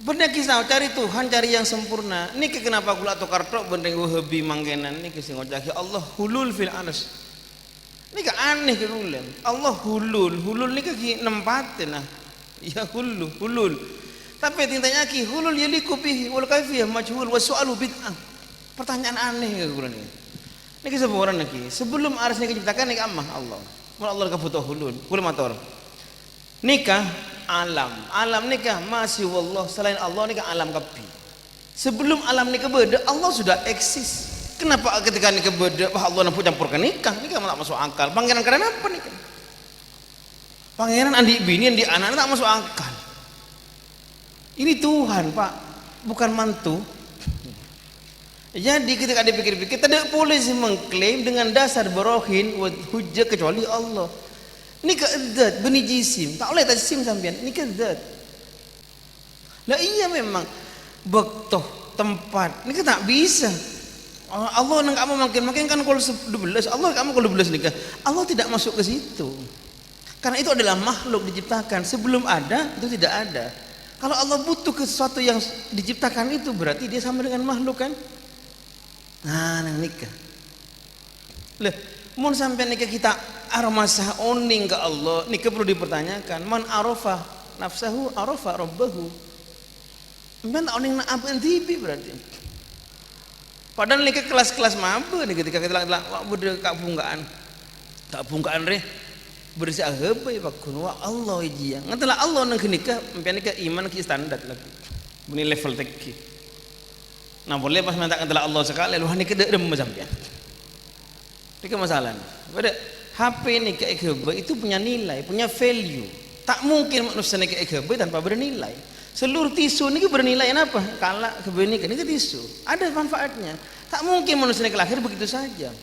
Benar kisah cari Tuhan, cari yang sempurna. Niki kenapa gula atau kartok bendeng wahabi mangkenan niki sing ngojaki Allah hulul fil arsy. Ini ke aneh ke ulen. Allah hulul ini ke nempatin nah. Ya hulul. Tapi tintanya ki hulul yaliku bihi wal kaifiyah majhul wa su'alu bid'ah. Pertanyaan aneh ke ulen ini. Niki sebuaran lagi. Sebelum arsy niki diciptakan niki amah Allah. Mun Allah kebutuh hulul. Kula matur. Nikah alam nikah masih wallah selain Allah nikah alam kapi. Sebelum alam nikah beda Allah sudah eksis. Kenapa ketika nikah beda Allah nampu campurkan nikah tak masuk akal. Pangeran karena apa nikah? Pangeran andi bini andi anak tak masuk akal. Ini Tuhan Pak, bukan mantu. Jadi ketika dipikir-pikir tidak boleh mengklaim dengan dasar barohin hujjah kecuali Allah. Ini keedat beni jisim, tak boleh tak jisim sampean. Ini keedat. Lah iya memang bektoh tempat. Ini tak bisa. Allah nang kamu makin kan kalau 12 Allah kamu kalau 12 nikah Allah tidak masuk ke situ Karena itu adalah makhluk diciptakan, sebelum ada itu tidak ada. Kalau Allah butuh ke sesuatu yang diciptakan itu berarti dia sama dengan makhluk kan? Nah, nang nikah. Lah, mun sampai nikah kita armasah oning ke Allah, nikah perlu dipertanyakan. Man arafa nafsahu arafa rabbahu. Men oning na apa tibi berarti. Padahal nikah kelas-kelas maba nih ketika kita wak bude kak bungkaan re bersih ahebai pakun wa Allah ijia. Ngatalah Allah nang nikah sampai nikah iman ki standar lagi. Buni level tekki. Nah boleh pas minta ngatalah Allah sekali lu nikah derem sampean. Itu masalah. Pada HP nikah ahebai itu punya nilai, punya value. Tak mungkin manusia nikah ahebai tanpa bernilai. Seluruh tisu ini bernilai apa? Kalau kebenikah ini tisu, ada manfaatnya. Tak mungkin manusia ini lahir begitu saja.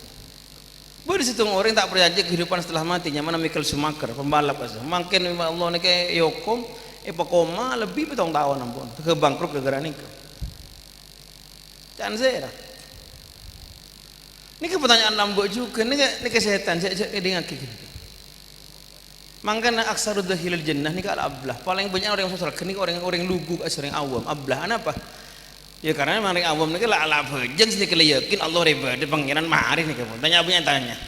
Bersitung orang tak percaya kehidupan setelah matinya. Mana Michael Schumacher, pembalap asal. Makin Allah ni kayak Yokom, Epakoma lebih betong tahun ampun. Ke bangkrut gara-gara nikah. Jangan saya. Ini pertanyaan lambuk juga. Ini kesehatan. Saya dengar gini. Mangkana aksarud dakhilil jannah ni kala ablah. Paling banyak orang yang masuk surga ni orang lugu, orang awam. Ablah apa? Ya karena orang awam ni kala ala bejeng sini kala yakin Allah reba de pangeran mari ni kamu. Tanya apa yang tanya.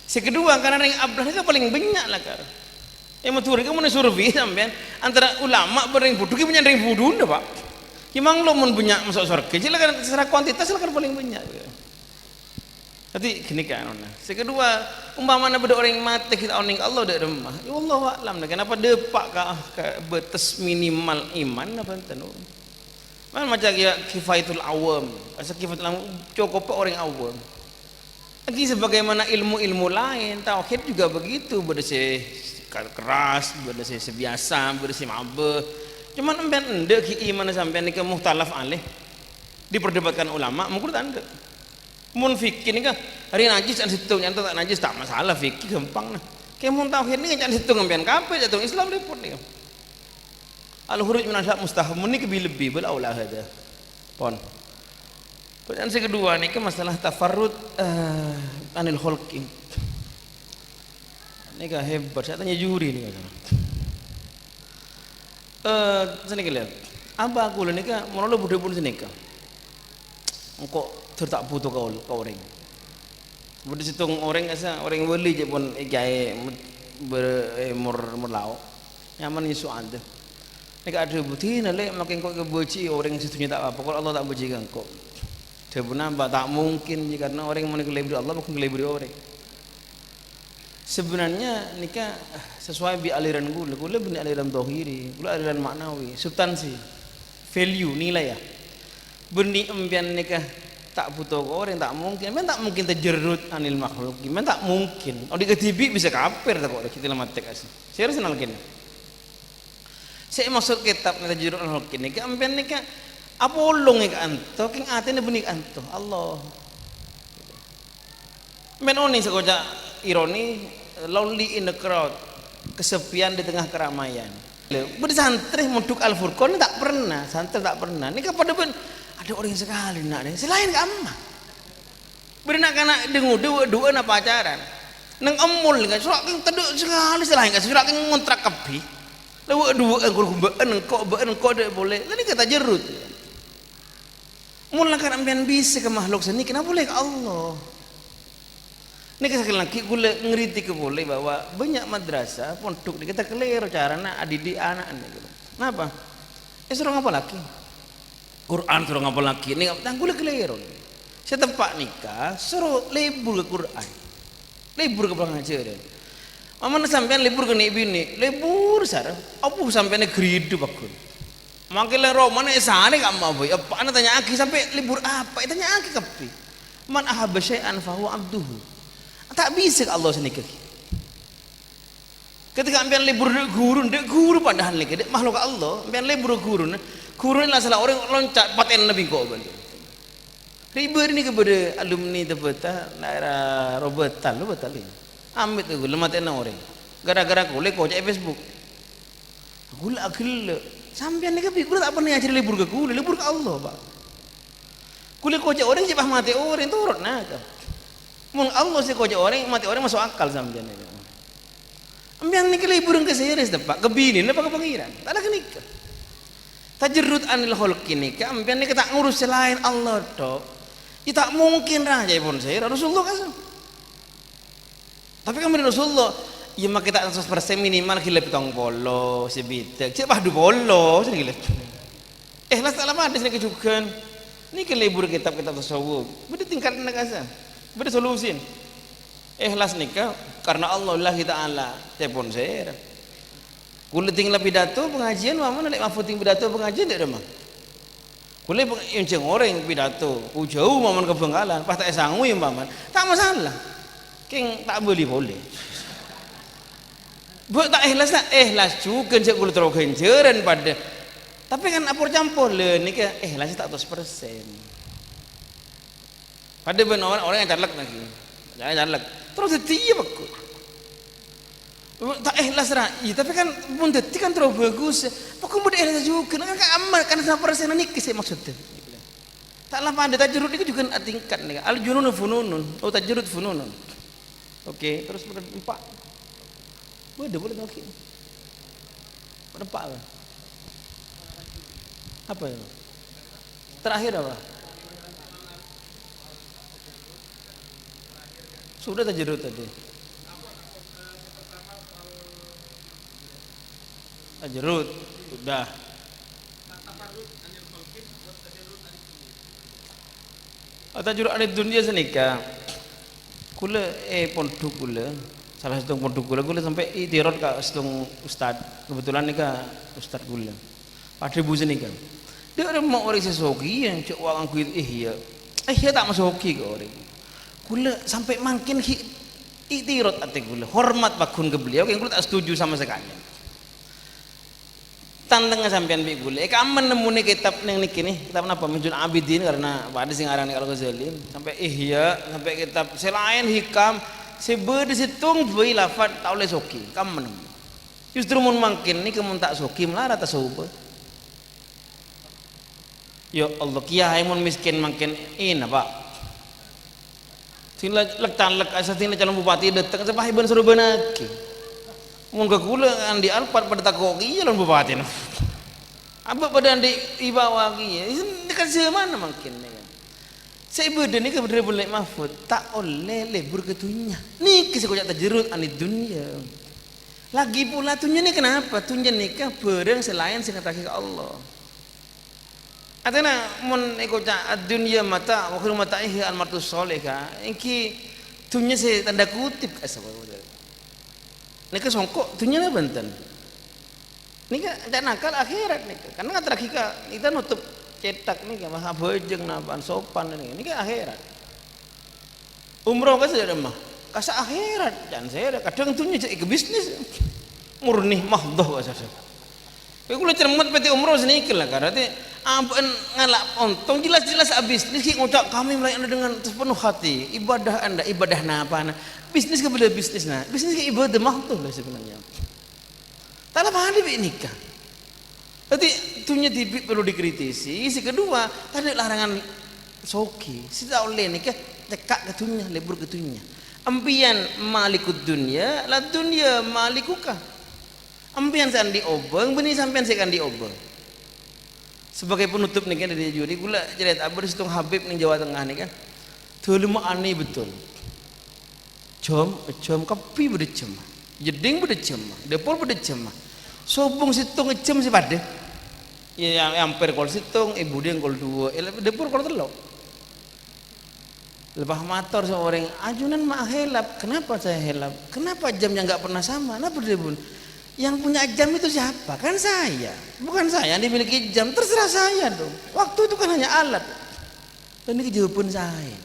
Si kedua karena orang ablah ni paling banyak lah kar. Yang matur kamu ni survei sampean antara ulama bereng bodoh ki punya reng bodoh ndak Pak. Kimang lo mun punya masuk surga. Silakan secara kuantitas silakan paling banyak. Jadi gini kan ona. Sekedua umpamanya beda orang mati kita oning Allah dak remah. Ya Allah alam kenapa depak ke batas minimal iman apa enten. Man macam kifayatul awam. Asa kifayatul awam cukup orang awam. Lagi sebagaimana ilmu-ilmu lain, tauhid juga begitu, berdasi keras, berdasi sebiasa, berdasi mabah. Cuman emben endek ki iman sampai ni ke muhtalaf alih. Diperdebatkan ulama, mungkin tak mun fikih ni kan hari najis dan situng yang tak najis tak masalah fikih gampang nah. Kayak mun tauhid ni kan situng ampian kape jatuh Islam repot ni. Al khuruj min al mustahab ni lebih bel aula hada. Pon. Pertanyaan kedua ni ke masalah tafarrud anil khalqi. Ni kan hebat saya tanya juri ni kan. Sini ke lihat. Apa aku ni kan mun lo budak pun sini kan. Engkau tak butuh kau orang. Budi situng orang asa orang beli je pun gaya bermur lau. Nyaman isu anda. Nek ada buti nale makin kau kebeci orang situnya tak apa. Kalau Allah tak beci kan kau. Dia pun nampak tak mungkin karena orang yang mengelabui Allah bukan mengelabui orang. Sebenarnya nikah sesuai bi aliran gula benih aliran dohiri, gula aliran maknawi, substansi, value nilai ya. Benih empian nikah tak butuh orang tak mungkin, men tak mungkin terjerut anil makhluk, men tak mungkin. Oh di ketibi bisa kafir tak kok kita lamatek asli. Serius nal gini. Saya maksud kitab nanti terjerut anil makhluk ini, empian nikah apa ulung ika anto, king atene benih anto Allah. Men oni sekoja ironi, lonely in the crowd, kesepian di tengah keramaian. Bersantri muduk Al-Furqan tak pernah, santri tak pernah. Nikah pada pun ada orang sekali nak deh, selain ke amma. Berenak kana dengu dua na pacaran. Nang emul kan surak king teduk sekali selain kan surak king ngontrak kepi. Lalu dua engkau dak boleh. Tadi kata jerut. Mula kan ambian bisa ke makhluk seni kenapa boleh ke Allah? Ini sekali lagi gula ngeriti ke boleh bahwa banyak madrasah pondok kita keliru cara nak adidik anak ni. Kenapa? Suruh ngapa lagi? Quran suruh ngapa lagi? Ni gula keliru. Saya tempat nikah suruh libur ke Quran, libur ke belakang aja deh. Mama sampean libur ke nih bini, libur sar. Apa sampean negeri hidup aku? Makilah roman esane kamu apa? Apa anda tanya aki sampai libur apa? Tanya aki kapi. Man ahabba syai'an fahuwa abduhu. Tak bisa ke Allah sendiri. Ketika ambil libur guru padahal lagi makhluk Allah ambil libur guru adalah salah orang loncat paten Nabi kau balik. Ribu ini kepada alumni terbeta daerah Robertal lo betul ini. Ambil tu gula maten orang. Gara-gara gula kau cek Facebook. Gula sampai ni kepi gula tak pernah ngajar libur ke gula libur ke Allah pak. Gula kau cek orang cepat mati orang turut nak. Mun Allah sih kau orang mati orang masuk akal sampean ini. Ambian nikah liburan ke series tepak kebini apa ke pangeran. Tak ada nikah. Tajarrud anil khalqi nikah ambian nikah tak ngurus selain Allah tok. Ya tak mungkin raja pun saya Rasulullah kasih. Tapi kan Rasulullah ya mak kita 100% minimal gila pitong polo sebitek. Cek padu polo sini gila. Ikhlas tak lama ada sini kejukan. Ini ke libur kitab-kitab tasawuf. Beda tingkat negasa. Beda solusin. Ikhlas nikah karena Allah lillahi ta'ala. Telepon saya. Kula tinggal pidato pengajian mama nak mafuting pidato pengajian tak ada mah. Kula enceng orang pidato. Jauh mama ke Bengkalan. Pas tak sanggup mama. Tak masalah. Keng tak boleh. Buat tak ikhlas nak ikhlas juga cek kula terus kenceran pada. Tapi kan apur campur le nikah ikhlas tak 100%. Pada benar orang yang calak lagi. Jangan calak. Terus setia aku. Tak ikhlas rai, tapi kan pun detik kan terus bagus. Pokok muda ikhlas juga. Kan amal kan 100% nikah sih maksudnya. Tak lama ada tajurud itu juga tingkat nih. Al junun fununun. Oh tajurud fununun. Oke, terus empat. Boleh okey. Empat apa? Apa itu? Terakhir apa? Sudah tajurud tadi. Tajurud sudah. Tajurud anid dunia senika. Kula pondok kula salah satu pondok kula sampai itirot ka setung ustad kebetulan nika ustad kula. Pada bu senika. Dia orang mau orang sesoki yang cek wang aku ya tak masuk hoki ke orang. Kula sampai makin itirot ati kula hormat bakun ke beliau yang kula tak setuju sama sekali. Tantang sampean bi kula aman nemune kitab ning niki nih kitab napa Minjul Abidin karena pada sing aran Al-Ghazali sampai ihya sampai kitab selain hikam sebede situng boi lafaz tak oleh soki kam menem justru mun mangkin ni kemun tak soki melara tasawuf ya Allah kiai mun miskin mangkin ina pak sila lek talek asa tina calon bupati datang sepah iban suruh benaki mun ke kula andi alpat pada takok iya lawan bupati nah apa pada andi ibawa kiye dekat mana mungkin ni saya beda ni kebetulan boleh mahfud tak oleh lebur ketunya ni kisah kocak tajurud anid dunia lagi pula tunya ni kenapa tunya nikah bareng selain sing kata ke Allah atena mun kocak ad-dunya mata wa khairu mata'ihi al-martus salihah iki tunya saya tanda kutip asal nika songkok tunya na benten nika ada nakal akhirat nika karena terakhir kita nutup cetak nika mah bejeng napan sopan nika akhirat umroh ka saja mah kasa akhirat jangan saya kadang tunya ke bisnis murni mahdhah asal kula cermat peti umroh senikil lah karena ampun ngalak ontong jelas-jelas bisnis ki ngucap kami melayani dengan sepenuh hati ibadah anda ibadah napa bisnis kepada bisnis ke ibadah mahdhah lah sebenarnya tak apa ada nikah berarti tunya perlu dikritisi si kedua tadi larangan soki si tak oleh nikah cekak ketunya lebur ketunya ambian malikud dunia la dunia malikuka ambian sandi obeng benih sampean sekan di obeng sebagai penutup nikah dari juri gula cerita abad situng Habib ning Jawa Tengah nih kan dulu mah aneh betul jam kopi berdecem jeding berdecem depol berdecem sobung situng ngecem si pada ya yang hampir kol situng ibu dia kol dua depol kol telok lepas motor seorang ajunan mak helap kenapa saya helap kenapa jamnya nggak pernah sama kenapa dia bun yang punya jam itu siapa kan saya bukan saya yang dimiliki jam terserah saya dong waktu itu kan hanya alat dan ini jawaban saya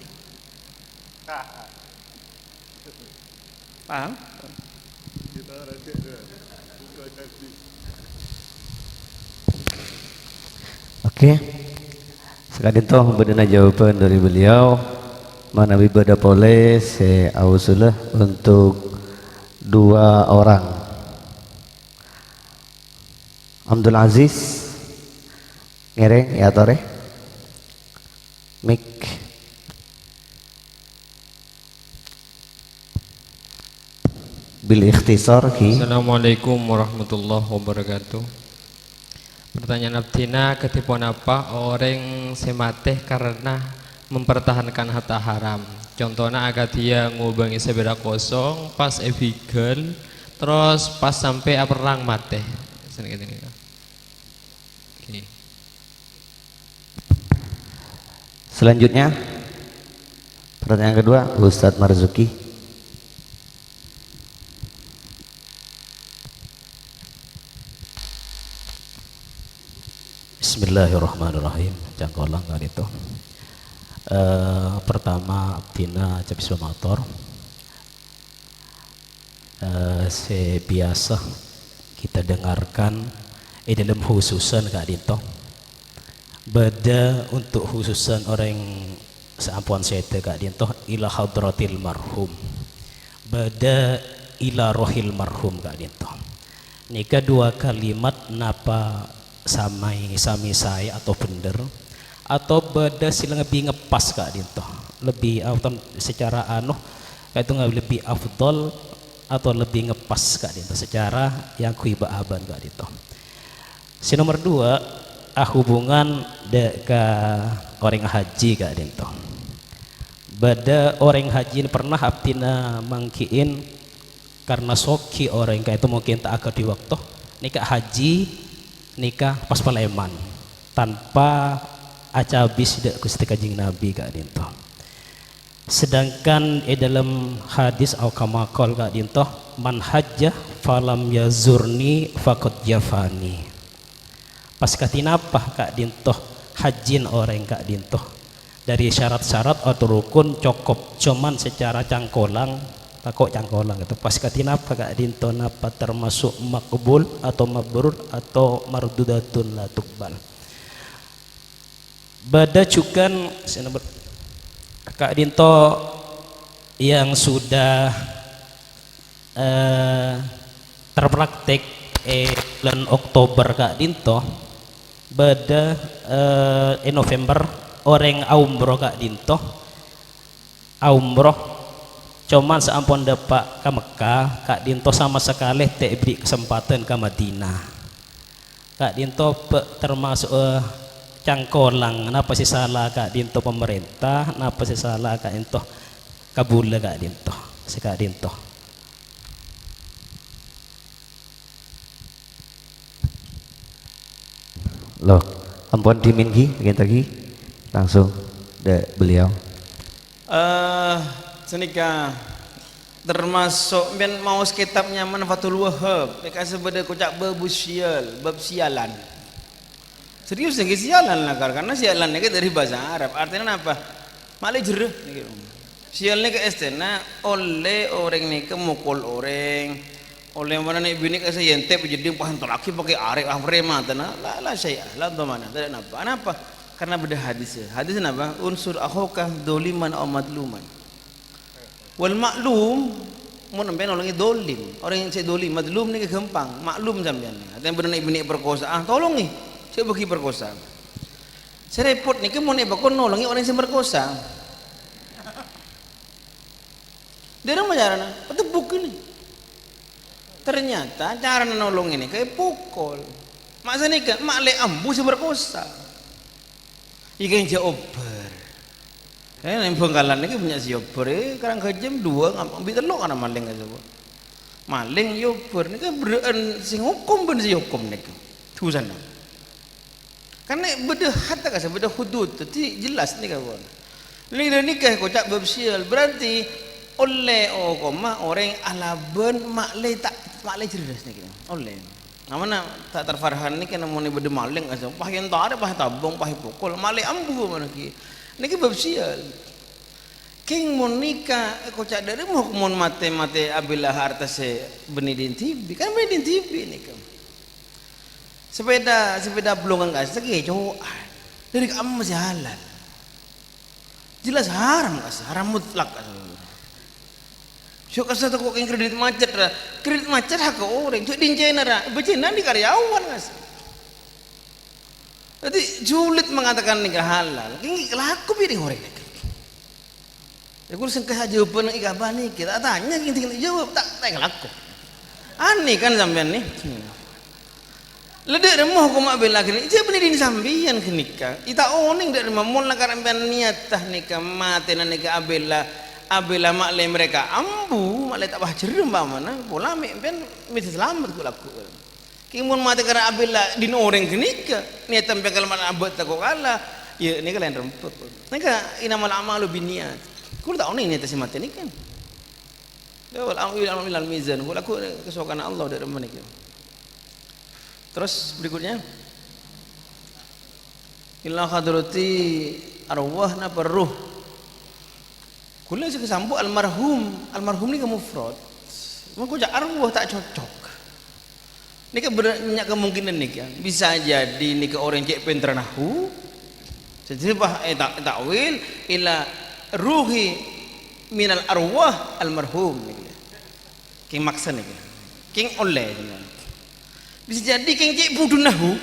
paham? Oke, sekali toh berdana jawaban dari beliau mana beda boleh saya ausulah untuk dua orang Abdul Aziz ngereng ya tore mik. bil ikhtisar ki. Assalamualaikum warahmatullahi wabarakatuh. Pertanyaan abdina, ketipuan apa orang semateh karena mempertahankan harta haram? Contohnya agak dia ngubangi sepeda kosong pas evigel terus pas sampai perang mateh. Oke. Selanjutnya pertanyaan kedua Ustadz Marzuki. Bismillahirrahmanirrahim. Jangkolang kali itu. Pertama Abdina Cabis Motor. Sebiasa kita dengarkan dalam khususan Kak Dito. Beda untuk khususan orang seampuan saya Kak Dito ila hadratil marhum. Beda ila rohil marhum Kak Dito. Nika dua kalimat napa sami saya atau bener atau beda sila lebih ngepas Kak Dito. Lebih atau secara itu lebih afdol atau lebih ngepas Kak Dito secara yang kuiba aban Kak Dito. Si nomor dua hubungan ke orang haji Kak Dito. Bada orang haji pernah abdina mangkiin karena soki orang kayak itu mungkin tak akan di waktu nikah haji nikah pas Paleman tanpa acabis tidak Gusti Kanjeng Nabi Kak Dito. Sedangkan dalam hadis au kamakol Kak Dito man hajjah falam yazurni faqad jafani. Pas katinapa Kak Dito hajin orang Kak Dito dari syarat-syarat atau rukun cukup cuman secara cangkolang takut cangkolang itu pas katinapa Kak Dito napa termasuk makbul atau mabrur atau mardudatun la tuqbal. Bada cukan Kak Dito yang sudah terpraktek bulan Oktober Kak Dito bada November orang umroh Kak Dito umroh cuman seampun dapat ke Mekah Kak Dito sama sekali tak beri kesempatan ke Madinah. Kak Dito termasuk cangkolang napa sih salah Kak Dito pemerintah napa sih salah Kak Dito kabula Kak Dito si Kak Dito. Loh, ampun diminggi lagi langsung beliau. Senika termasuk ben mau kitabnya Manfatul Wahhab mereka sebeda kocak bab sialan. Serius nggih sialan lah karena sialan ini dari bahasa Arab artinya apa? Malih jereh niki. Sial niki estena oleh orang niki mukul orang oleh mana nih bini kasih yente jadi pahantul laki pakai arek prema tanah lah saya lah mana tidak apa karena beda hadis apa unsur akhokah doliman atau madluman wal maklum mau nampak orangnya dolim orang yang saya dolim madlum nih gampang maklum sampean ada yang benar bini perkosa tolong nih saya bagi perkosa saya repot nih mau nih bakon nolongi orang yang perkosa dia orang majarana betul buku nih. Ternyata cara nolong ini kayak pukul. Masa nih kan mak le ambu si berkosa. Ikan jauber. Yang Bengkalan ini punya si jauber. Karang kejam dua ngambil telok karena maling aja bu. Maling jauber ini kan beren sing hukum ben si hukum nih. Tu sana. Karena beda hatta kasih beda hudud. Jadi jelas nih kawan. Ini nikah kocak babsial berarti oleh orang alaban maklai tak maklai cerdas nih oleh namanya tak terfarhan nih kena mau nih beda maling aja pahin tarik pahin tabung pahin pukul maklai ambu mana ki nih bab sial king mau nikah kocak dari mau mate abilah harta se benidin TV kan benidin TV nih kan sepeda belum enggak segi cowok dari kamu masih halal jelas haram kasih haram mutlak kasih. Syuk kasih tak kau kredit macet hak orang, cuk dincen ada, bencana di karyawan kas. Jadi sulit mengatakan nikah halal, kini laku pilih orang. Ya gue sengkeh jawaban ikabah nih kita tanya tinggal jawab tak laku. Aneh kan sampean nih. Ledek remah ko mak bela kini. Ije bener ini sambian kenika. Ita oning dak remah mon lakar emben niat tah nika mate na nika abela mak le mereka ambu mak le tak bah jerem ba mana. Pola mek ben mesti selamat ku laku. Ki mun mate kara abela din orang kenika. Niat tempe kal mak abot tak ko kala. Ya nika lain rempet. Nika inamal amalu binniat. Ku tak oning niat si mate nika. Wal amil al mizan. Ku laku kesukaan Allah dak remah nika. Terus berikutnya illa hadrati arwahna perruh kula sing sampo almarhum ni ke mufrad mengko jak arwah tak cocok nika banyak kemungkinan nika bisa jadi nika orang cek pinter nahwu sejebah takwil ila ruhi minal arwah almarhum nika king maksa nika king oleh bisa jadi king cek budu nahwu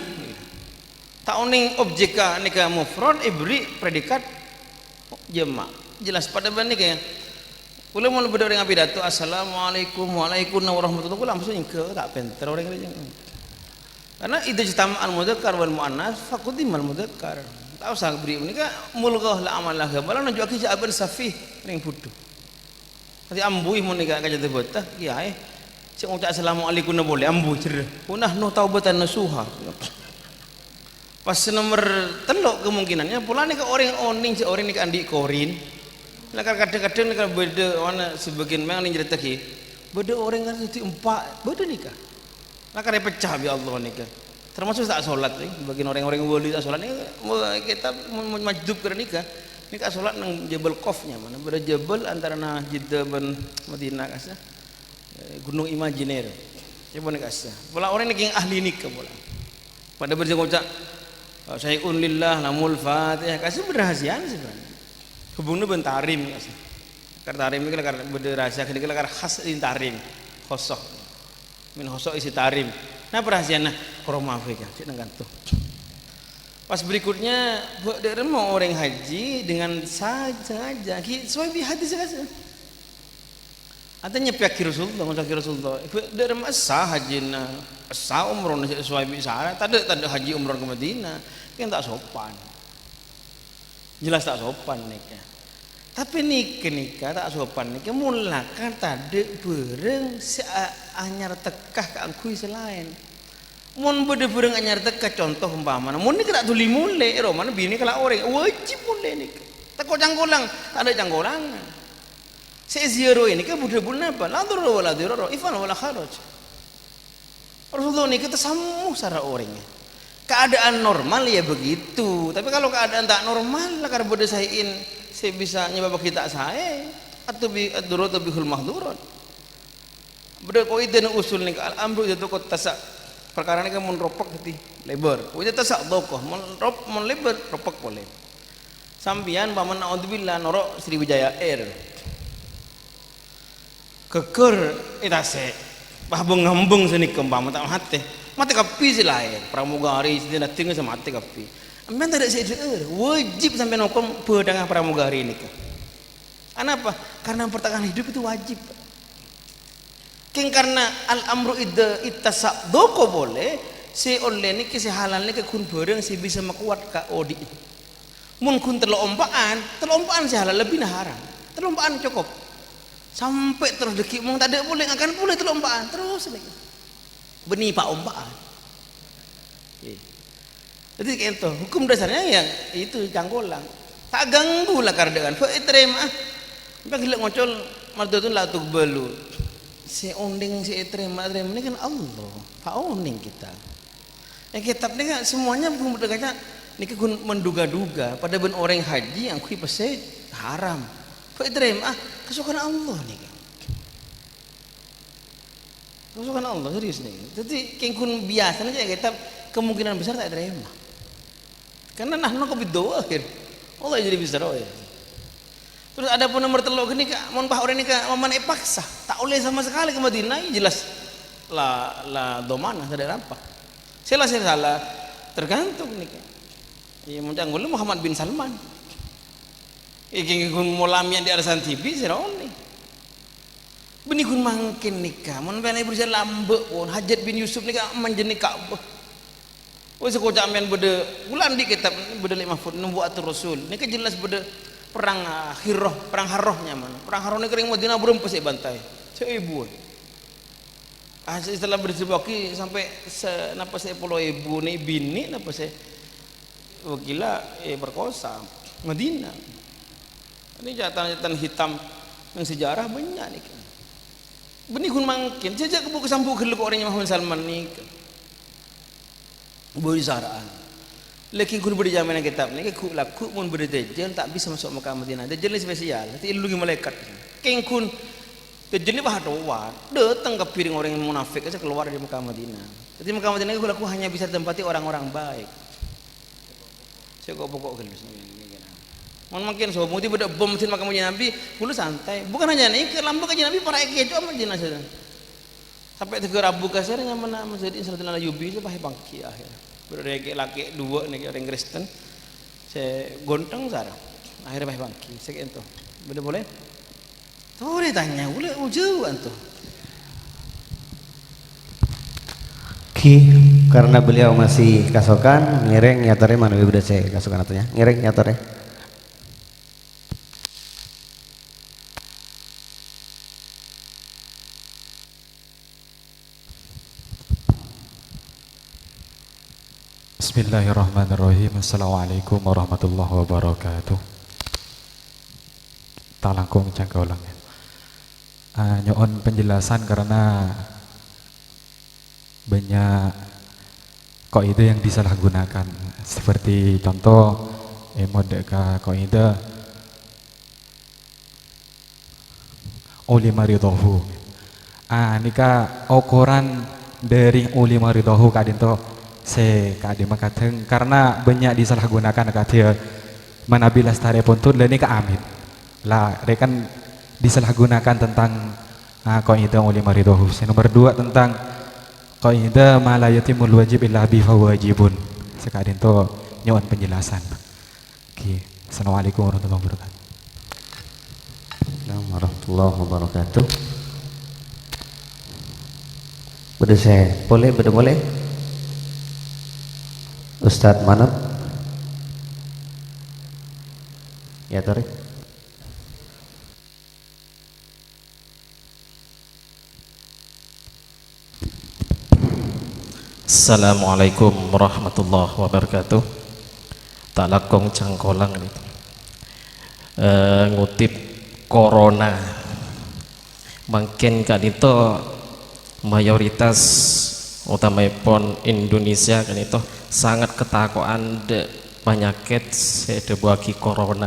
tak oning objek nika mufrad ibri predikat jamak jelas pada ban nika kula mau beda orang pidato assalamualaikum waalaikumsalam warahmatullahi kula langsung ke tak pinter orang ini karena itu jitama al mudzakkar wal muannas faqudimal mudzakkar tak usah beri nika mulghah la amal lah balan njuk aki jaban safih ning budu nanti ambui mun nika kajate botah kiai cek ngucap assalamualaikum na boleh ambu cer punah no taubatan nasuha pas nomor telok kemungkinannya pula nih ke orang oning si orang nih ke andi korin lah kadang-kadang nih kan beda mana sebagian memang nih cerita ki beda orang kan itu empat beda nikah lah kan pecah ya Allah nikah termasuk tak sholat nih bagian orang-orang wali tak sholat nih kita majdub ke nikah sholat nang Jabal Qafnya mana beda jabal antara nah Jeddah dan Madinah kasah gunung imajiner coba nih kasih bola orang ini yang ahli nikah bola pada berjenggot saya unlillah namul fatihah kasih berahasiaan sebenarnya hubungnya bentarim kasih karena tarim ini kan berahasia ini kan khas tarim khosok min khosok isi tarim nah perahasiaan koromafika cik nenggantu pas berikutnya buat mau orang haji dengan saja sesuai di hati sekali Atanya pihak Rasulullah, ngusah Rasulullah. Dari masa haji na, sah umroh nasi sesuai bisa. Tada haji umroh ke Madinah, kan tak sopan. Jelas tak sopan nikah. Tapi nikah tak sopan nikah. Mulakan tada bereng anyar tekah ke angkui selain. Mun bereng anyar tekah contoh umpamana. Mun nikah tak tuli mulai, mana bini kalau orang wajib mulai nikah. Tak kau janggolang, tak ada janggolangan. Saya zero ini kan budak-budak apa? La dhurra wala dirara, ifan wala kharaj. Rasulullah ini kita samu secara orangnya. Keadaan normal ya begitu. Tapi kalau keadaan tak normal, lah karena bodoh saya bisa nyebab kita saya atau bi ad-durat bihul mahdurat. Bodoh kau itu usul ni al amru itu kau tasak perkara ni kan mun ropok hati lebar. Kau itu tasak dokoh mun lebar ropok boleh. Sambian paman naudzubillah norok Sriwijaya Air. Keker itase bah bengambung seni kembang mata mati kapi si lain pramugari tidak tinggal sama mati kapi ambil tidak saya wajib sampai nokom pedang pramugari ini kenapa karena pertengahan hidup itu wajib karena al amru ittasak doko boleh si oleh ni si halal ni kun bareng si bisa makuat ka odi mun kun telompaan si halal lebih nah haram telompaan cukup sampai terus deki mong tak ada boleh akan boleh telompaan terus lagi benih pak ompaan jadi kayak itu hukum dasarnya yang itu janggolang tak ganggu lah karena fa itrem bagi ngocol mardotun la tuqbalu si onding si itrem ini kan Allah pak onding kita yang kitab ini kan semuanya hukum berdaganya ini kan menduga-duga pada ben orang haji yang kui pasti haram fa itrem kesukaan Allah nih kesukaan Allah serius nih jadi kengkun biasa aja kita kemungkinan besar tak terima karena nahnu kebidoa akhir Allah jadi besar ya terus ada pun nomor telok gini kak mohon pak orang ini kak maman paksa tak boleh sama sekali ke Madinah jelas lah domana sadar apa saya salah tergantung nih kak ya muncang Muhammad bin Salman Iki kun molamian di alasan TV seroni. Beni kun mangkin nikah, mun bene berusia lambe pun Hajat bin Yusuf nikah manjeni Ka'bah. Wes kocak men bede bulan di kitab bede lek mahfud nubuatur rasul. Nikah jelas bede perang Hirrah, perang Harrahnya mana. Perang Harrah ni kering Madinah berempat sik bantai. Seribu. Setelah bersebaki sampai napa saya puluh ibu ni bini napa saya wakila berkosa Madinah. Ini catatan hitam yang sejarah banyak ni. Benih kun mangkin sejak buku sambu geluk orangnya Muhammad Salman ni. Beri saraan. Lekin kun beri jaminan kitab ni ku laku mun beri dajjal tak bisa masuk Mekah Madinah. Dajjal ni spesial. Nanti ilungi malaikat. King kun dajjal ni bahadawat. Datang ke piring orang yang munafik aja keluar dari Mekah Madinah. Jadi Mekah Madinah ku laku hanya bisa ditempati orang-orang baik. Saya kok pokok gelus ni. Mungkin so mungkin beda bom mesin makam Nabi, bulu santai. Bukan hanya ni, ke lambung kajian Nabi para kejo amat jenazah. Sampai ke Rabu kasar yang mana masjid Insyaallah Yubi itu pakai bangki akhir. Berdek laki dua nih orang Kristen. Saya gonteng sarah. Akhirnya pakai bangki. Saya itu. Boleh? Tuh dia tanya, boleh ujung antu. Ki, karena beliau masih kasokan, ngereng nyatore mana udah saya kasokan atunya. Ngereng nyatore. Bismillahirrahmanirrahim. Assalamualaikum warahmatullahi wabarakatuh. Tak langkung jaga ulang. Nyoon penjelasan karena banyak kaidah yang disalahgunakan. Seperti contoh modeka kaidah ulima ridhohu. Nika ukuran dari ulima ridhohu kadinto se kade makateng karena banyak disalahgunakan katia Manabi Lestari pun tuh leni ka amin lah rekan disalahgunakan tentang kaidah ulima ridhohu. Nomor 2 tentang kaidah ma la yatimul wajib illa bi fawajibun. Sekadin to nyawan penjelasan. Oke, assalamualaikum warahmatullahi wabarakatuh. Assalamualaikum warahmatullahi wabarakatuh. Beda saya boleh Ustadz Manap ya tarik. Assalamualaikum warahmatullahi wabarakatuh. Tak lakong cangkolang ini ngutip corona mungkin kan itu mayoritas utamanya Indonesia kan itu sangat ketakuan de penyakit sedebuaki corona.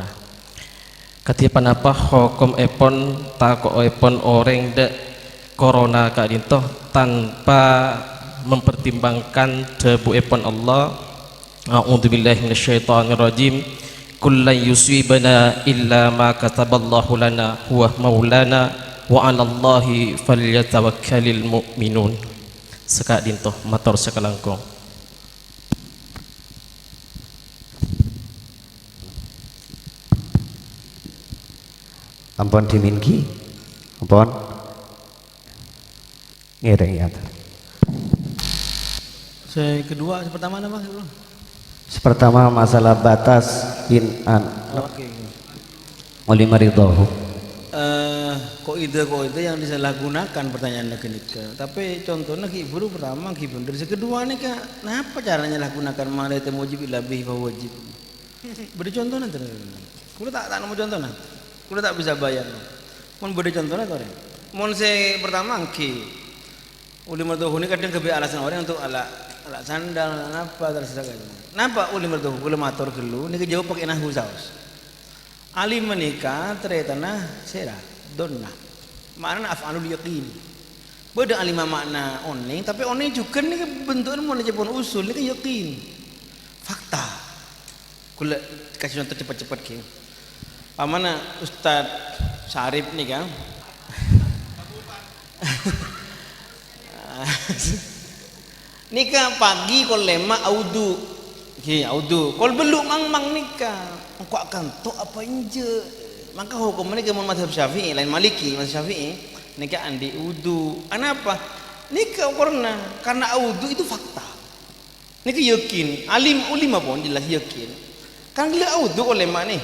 Ketika apa hukum epon takut epon orang de corona kan itu tanpa mempertimbangkan debu epon Allah. A'udzubillahi minasyaitonirrajim. Kullan yusibana illa ma kataballahu lana huwa maulana wa 'alallahi falyatawakkalul mu'minun. Sekak dintoh matur sekalangkong. Ampun diminki, ampun ngereng ya. Saya kedua, pertama nama dulu. Pertama masalah batas ulima ridhohu. Kaidah yang disalahgunakan pertanyaan nikah. Tapi contohnya kiburu pertama kiburu dari kedua nih kak, kenapa caranya lagunakan malah itu wajib lebih wajib. Beri contoh nanti. Kulo tak mau contoh nanti. Kulo tak bisa bayar. Mau beri contohnya kau. Mau saya pertama ki. Ulima ridhohu ini kadang kebi alasan orang untuk ala sandal apa terserah. Kenapa ulima ridhohu? Kulo matur dulu. Nih jawab pakai nahu saus. Alim menikah teretana serah donna makna af'alul yaqin beda alima makna oning tapi oning juga nih bentuknya mau dijemput usul ini yakin fakta kula kasih contoh cepat-cepat ki pamana Ustad Syarif nih kan nikah pagi kol lema audu ki audu kol belum mang nikah kok akan tok apa inje. Maka hukum ini ke mazhab Syafi'i lain Maliki, mazhab Syafi'i nikah andi wudu. Kenapa? Nikah karena wudu itu fakta. Nikah yakin, alim ulima pun jelas yakin. Kan gila wudu oleh mana nih?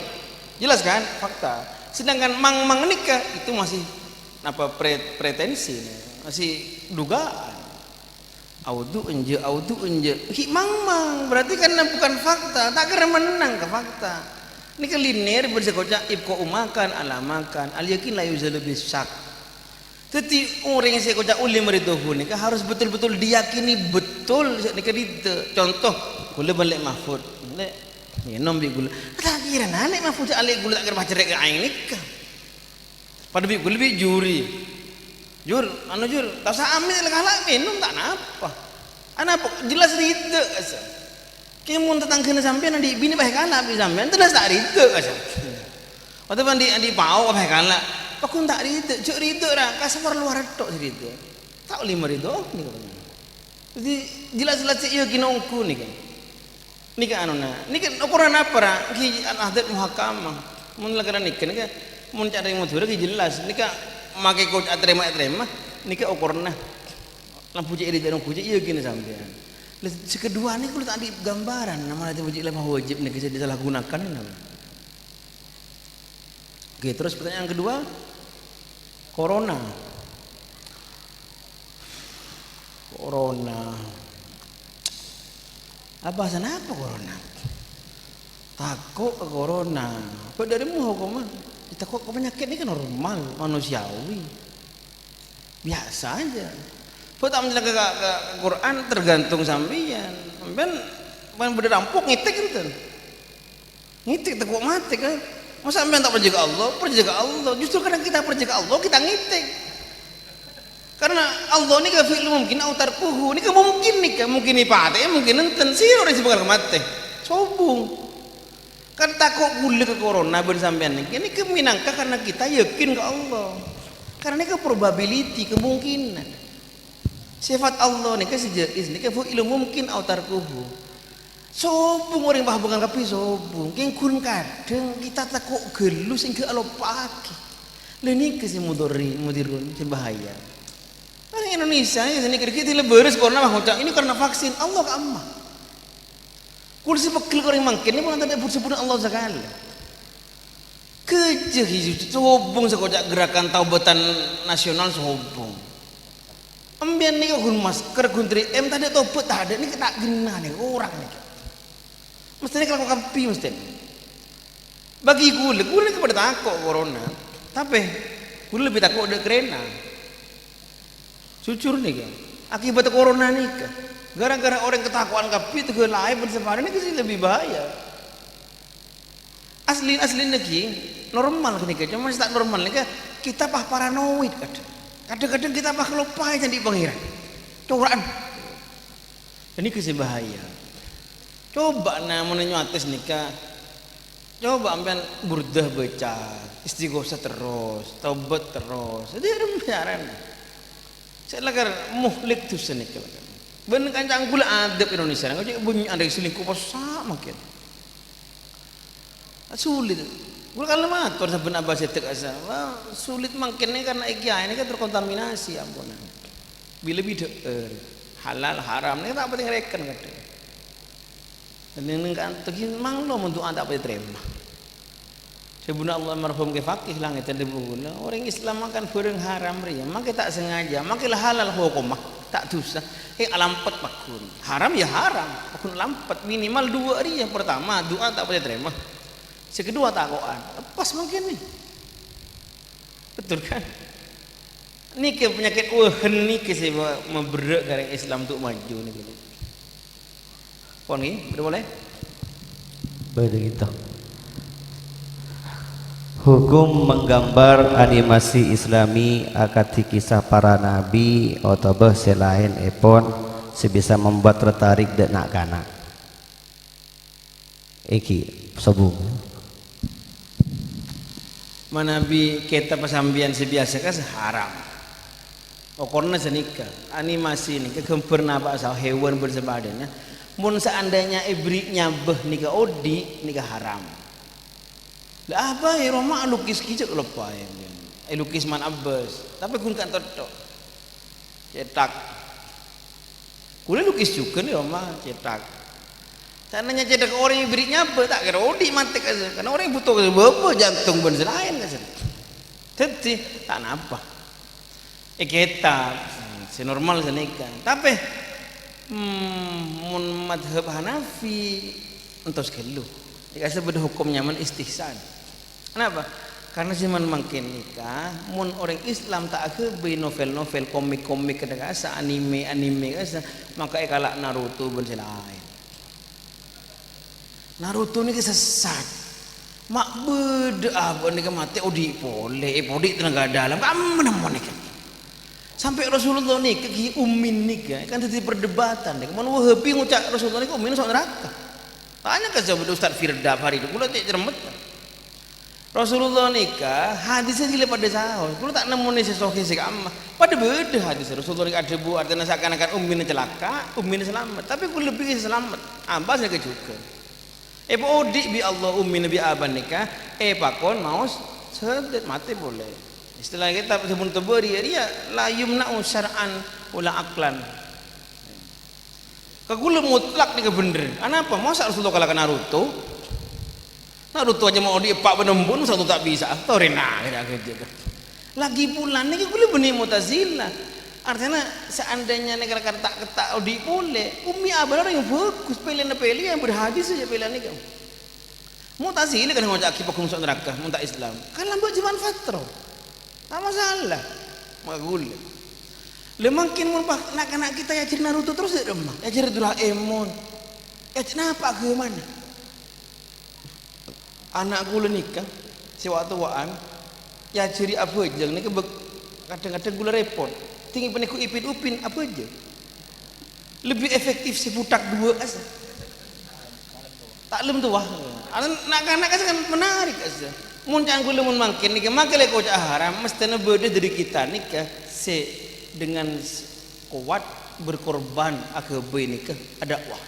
Jelas kan? Fakta. Sedangkan mang nikah itu masih pretensi, masih dugaan. Wudu enje, Ki mang berarti karena bukan fakta, tak kira menang ke fakta. Ini keliner bersekocak ibko umakan alamakan al yakin la yuzalu bisyak. Jadi orang yang sekocak ulim meridohu ni harus betul-betul diyakini betul ni kedite. Contoh gula balik mahfud. Lek ya nombi gula. Tak kira nalik mahfud alik gula tak kira baca rek aing nikah. Pada bi gula bi juri. Jur, tak usah ambil kalak minum tak napa. Anapa jelas rite asa. Kemun tetangga sampean andi bini bae kala bi sampean terus tak rite asa. Waktu andi pau bae kala. Pakun tak rite, cuk rite ra kasar luar tok rite. Tak 5 rite ni katanya. Jadi jelas-jelas ieu kina ungku ni kan. Ni kan anuna. Ni kan ukuran apa ra? Ki adat muhakamah. Mun lagara nikah ni kan mun cara yang madhura ki jelas. Ni kan make kok terima ni kan ukurna. Lampu je iri jangan puji ieu kina sampean. Sekedua ni kalau tak ada gambaran nama nanti wajib lemah wajib ni bisa disalahgunakan ni nama. Oke, terus pertanyaan kedua, corona. Apa apa corona? Takut ke corona. Kok darimu hukum mah? Takut ke penyakit ni kan normal, manusiawi, biasa aja. Kau tak menjaga ke Quran tergantung sampean. Sampean berderampuk ngitik gitu. Ngitik tekuk mati kan. Masa sampean tak perjaga Allah? Perjaga Allah. Justru karena kita perjaga Allah kita ngitik. Karena Allah ni ka fi'il mungkin au tarkuhu. Ni ka mungkin ni ka mungkin ipate mungkin enten sira orang sebab mati. Sobung. Kan takut gula ke corona ben sampean ni. Ini ke minangka karena kita yakin ke Allah. Karena ni ka probability kemungkinan. Sifat Allah ni kan sejais ni kan ilmu mungkin au tarkuhu. Sobung orang bahabangan kapi sobung. King kun kadang kita takut gelu sing ke alo pagi. Lha niki sing mudirun sing bahaya. Orang Indonesia ni sini kita leberes corona mah ngucap ini karena vaksin. Allah ka amma. Kul si pekil orang mangkin ni pun ada sebut Allah sekali. Kejeh hiji sobung sekojak gerakan taubatan nasional sobung. Ambian ni gun masker gun 3M tadi tobat tak ada ni tak genah ni orang ni. Mesti ni kalau kampi mesti. Bagi gula kepada takut corona. Tapi gula lebih takut ada kerena. Jujur ni kan. Akibat corona ni kan. Gara-gara orang ketakuan kampi tu lain bersebaran ni kasi lebih bahaya. Asli lagi normal ni kan. Cuma tak normal ni kan kita paranoid kan. Kadang-kadang kita bakal lupa jadi pengiran. Cobaan. Ini kisah bahaya. Coba namun nyuates nikah. Coba ambil burdah baca, istighosah terus, taubat terus. Jadi ada pembiaran. Saya lagar muhlik tu senikah. Benar kancang gula adab Indonesia. Kau cakap bunyi ada selingkuh pasal makin. Sulit. Gula kalau matur saben abah setek asa. Sulit makin ni karena ikia ini kan terkontaminasi ampunan. Bila bideur halal haram ni tak penting reken kata. Dan kan tegin mang lo untuk anda apa terima. Sebuna Allah marhum ke fakih langit dan dibuna. Orang Islam makan barang haram ria. Maka tak sengaja. Makilah halal hukumah. Tak dosa. Alampet pakun. Haram ya haram. Pakun lampet minimal 2 ria. Yang pertama doa tak boleh terima. Sekedua takoan. Lepas mungkin nih. Betul kan? Ini ke penyakit ni ke sebab memberak dari Islam untuk maju ni gitu. Pon ni, boleh? Begitu. Hukum menggambar animasi Islami akad kisah para nabi atau selain epon sebisa membuat tertarik dan nak kanak. Iki sabung. Manabi kita pasambian sebiasa kan haram. Okorna senika animasi ni kegempurna bahasa hewan bersebadannya. Mun seandainya ibrik nyabeh nika odi nika haram. Lah apa ya Roma lukis kijak lepas ya. Lukis man Abbas. Tapi kun kan tok. Cetak. Kule lukis juga nih Roma cetak. Caranya cetak orang yang berinya apa tak kira odi mantek aja. Karena orang yang butuh apa jantung ben lain kan. Jadi tak napa. Kita senormal senika. Tapi mun madhab Hanafi entos kelu. Dikasih beda hukumnya man istihsan. Kenapa? Karena zaman makin nikah, mun orang Islam tak ke novel-novel, komik-komik kedekasa, anime kasa, maka kalak Naruto ben lain. Naruto ni sesat. Mak beda apa ni mati odi boleh, odi tenaga dalam, kamu mana ni kan? Sampai Rasulullah ni ke ummin ni kan terjadi perdebatan. Kemudian Wahabi ngucap Rasulullah ni ummin sok neraka. Tanya ke sahabat Ustaz Firda hari itu, kula tak cermet. Rasulullah nikah hadisnya gila pada sahur. Kula tak nemu ni sesohi sekama. Pada beda hadis Rasulullah nikah debu artinya seakan-akan ummin celaka, ummin selamat. Tapi kula lebih selamat. Ambas nak juga. Odik bi Allah ummin bi aban nikah. Pakon mau sedet mati boleh. Istilah kita sebelum terberi dia la yumna'u syar'an wala aqlan. Kagula mutlak ni kebener. Kenapa? Masa Rasulullah kalahkan Naruto? Naruto aja mau diepak penembun satu tak bisa. Torina kerja. Lagi pula ni kagula benih Mu'tazilah. Artinya seandainya negara tak ketak odi boleh. Umi abang orang yang bagus pilihan yang berhadis saja pilihan ni kamu. Mu'tazilah kan ngajak akibat hukum sok neraka, muntah Islam. Kan lambat zaman fatrah. Tak masalah. Magul. Lemakin mun nak kita ya ciri Naruto terus ya remah. Ya ciri Doraemon. Ya kenapa ke mana? Anak gula nikah sewaktu-waan ya ciri apa aja ni kadang-kadang gula repot. Tinggi peniku ipin upin apa aja. Lebih efektif si budak dua asa. Tak lem tu wah. Nak-nak kan menarik asa. Mun jangan gula mun mangkin nikah makale kau haram mestine beda dari kita nikah dengan kuat berkorban akabe nikah ada wah.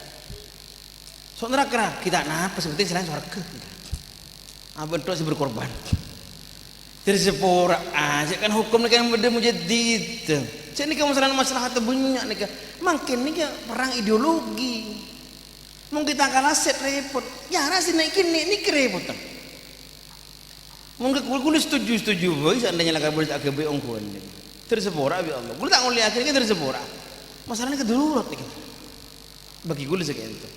So neraka kita apa seperti selain surga. Bentuk si berkorban. Tersepora aja kan hukum nikah beda mujaddid. Cek nikah masalah banyak nikah. Makin nikah perang ideologi. Mungkin kita kalah set repot. Ya rasa naikin ni kerepotan. Mungkin kulit setuju boy seandainya lagi boleh AKB ongkuan. Tersepora ya Allah. Kulit tak ngelihat akhirnya tersepora. Masalahnya kedarurat nikah. Bagi kulit sekian itu.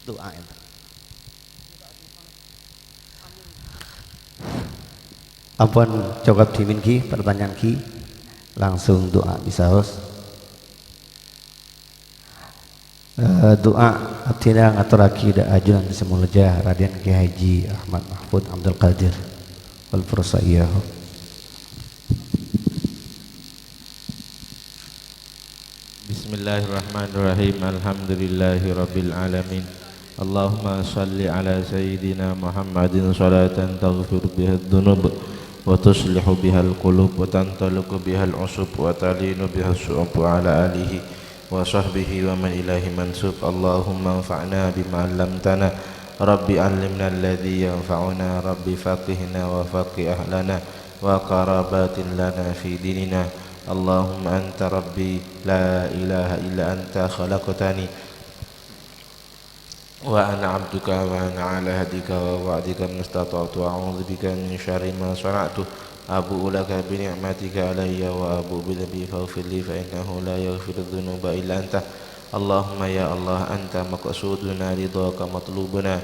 Doa itu. Ampun cukup dimin ki pertanyaan ki langsung doa bisa host. Doa abdina ngaturaki da ajunan semulajah Raden Ki Haji Ahmad Mahfud Abdul Qadir wal fursaiyah. Bismillahirrahmanirrahim. Alhamdulillahi rabbil alamin. Allahumma salli ala sayyidina Muhammadin salatan taghfir biha dhunub wa tuslihu biha al-qulub wa tantaluku biha al-usub wa talinu biha as-su'ub wa ala alihi wa sahbihi wa man ilahi mansub. Allahumma anfa'na bima 'allamtana rabbi 'allimna alladhi yanfa'una rabbi faqihna wa faqih ahlana wa qarabatin lana fi dinina. Allahumma anta rabbi la ilaha illa anta khalaqtani wa ana 'abduka wa ana 'ala hadika wa wa'dika mastata'tu a'udzu bika min syarri ma sana'tu abu'u laka bi ni'matika 'alayya wa abu'u bi dhanbi faghfir li fa innahu la yaghfiru dhunuba illa anta. Allahumma ya Allah anta maqsuduna ridhaka matlubuna.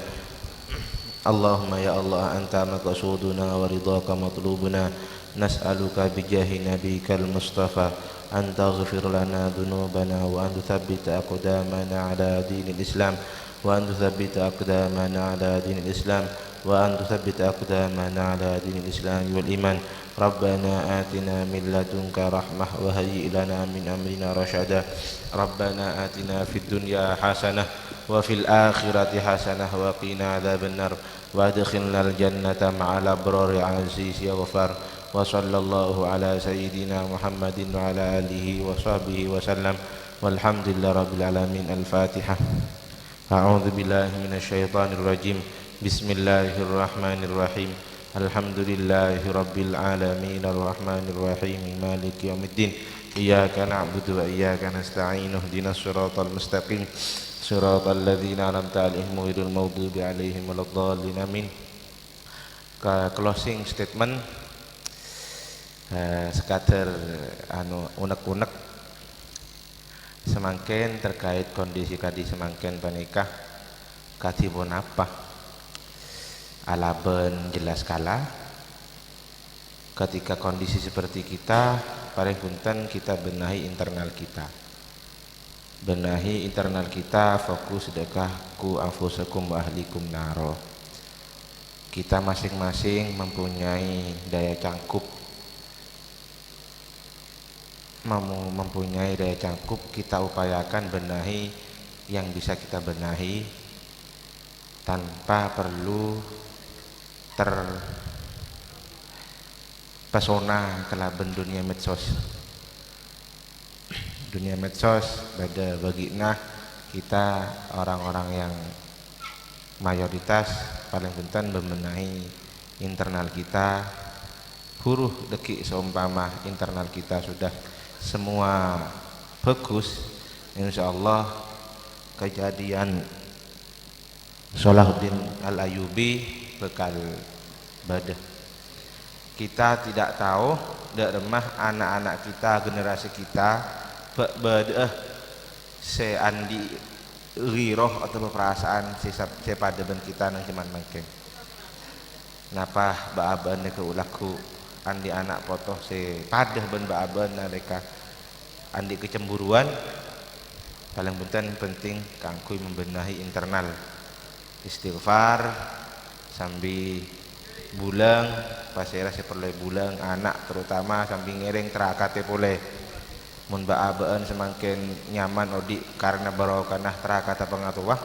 Allahumma ya Allah anta maqsuduna wa ridhaka matlubuna. Nas'aluka bi jahi nabiyikal mustafa an taghfir lana dhunubana wa an tuthabbita aqdamana 'ala dinil islam وأن تثبت أقدامنا على دين الإسلام وأن تثبت أقدامنا على دين الإسلام والإيمان. ربنا آتنا من لدنك رحمة وهيئ لنا من أمرنا رشدا. ربنا آتنا في الدنيا حسنة wa fil akhirati hasanah wa qina adzabannar wa adkhilnal jannata ma'al abrari aziz ya ghafar wa sallallahu ala sayyidina Muhammadin wa ala alihi wa sahbihi wa sallam walhamdulillahi rabbil alamin. Al-Fatihah. A'udzu billahi minasyaitonir rajim. Bismillahirrahmanirrahim. Alhamdulillahi rabbil alamin arrahmanir rahim maliki yaumiddin. Iyyaka na'budu wa iyyaka nasta'in. Ihdinas siratal mustaqim. Siratal ladzina an'amta 'alaihim ghairil maghdubi 'alaihim waladdallin. Amin. Closing statement sekadar unek-unek semangken terkait kondisi kadi semangken panikah katipun apa alaben jelas kala ketika kondisi seperti kita paling punten kita benahi internal kita fokus sedekah ku anfusakum wa ahlikum naro. Kita masing-masing mempunyai daya cangkup kita upayakan benahi yang bisa kita benahi tanpa perlu terpesona kelaben dunia medsos pada bagina kita orang-orang yang mayoritas paling penting membenahi internal kita huruh dekik seumpama internal kita sudah semua bagus, insyaallah kejadian Salahuddin Al-Ayyubi bekal badah. Kita tidak tahu dak remah anak-anak kita, generasi kita badah seandi riroh atau perasaan sepada ben kita nang cuman mangke. Napa baaban ke ulaku andi anak potoh sepadah ben baaban mereka andi kecemburuan. Paling penting kangkui membenahi internal. Istighfar sambil bulang pasera seperle bulang anak terutama sambil ngereng terakate boleh mun baabaan semakin nyaman odi karena barokanah terakata pengatuwah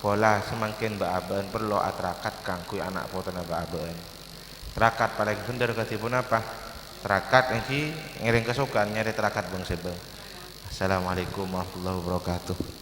pola semakin baabaan perlu atrakat kangkui anak potona baabaan terakat paling bener katipun apa terakat engki ngereng kesukaan nyari terakat bang sebang. Assalamualaikum warahmatullahi wabarakatuh.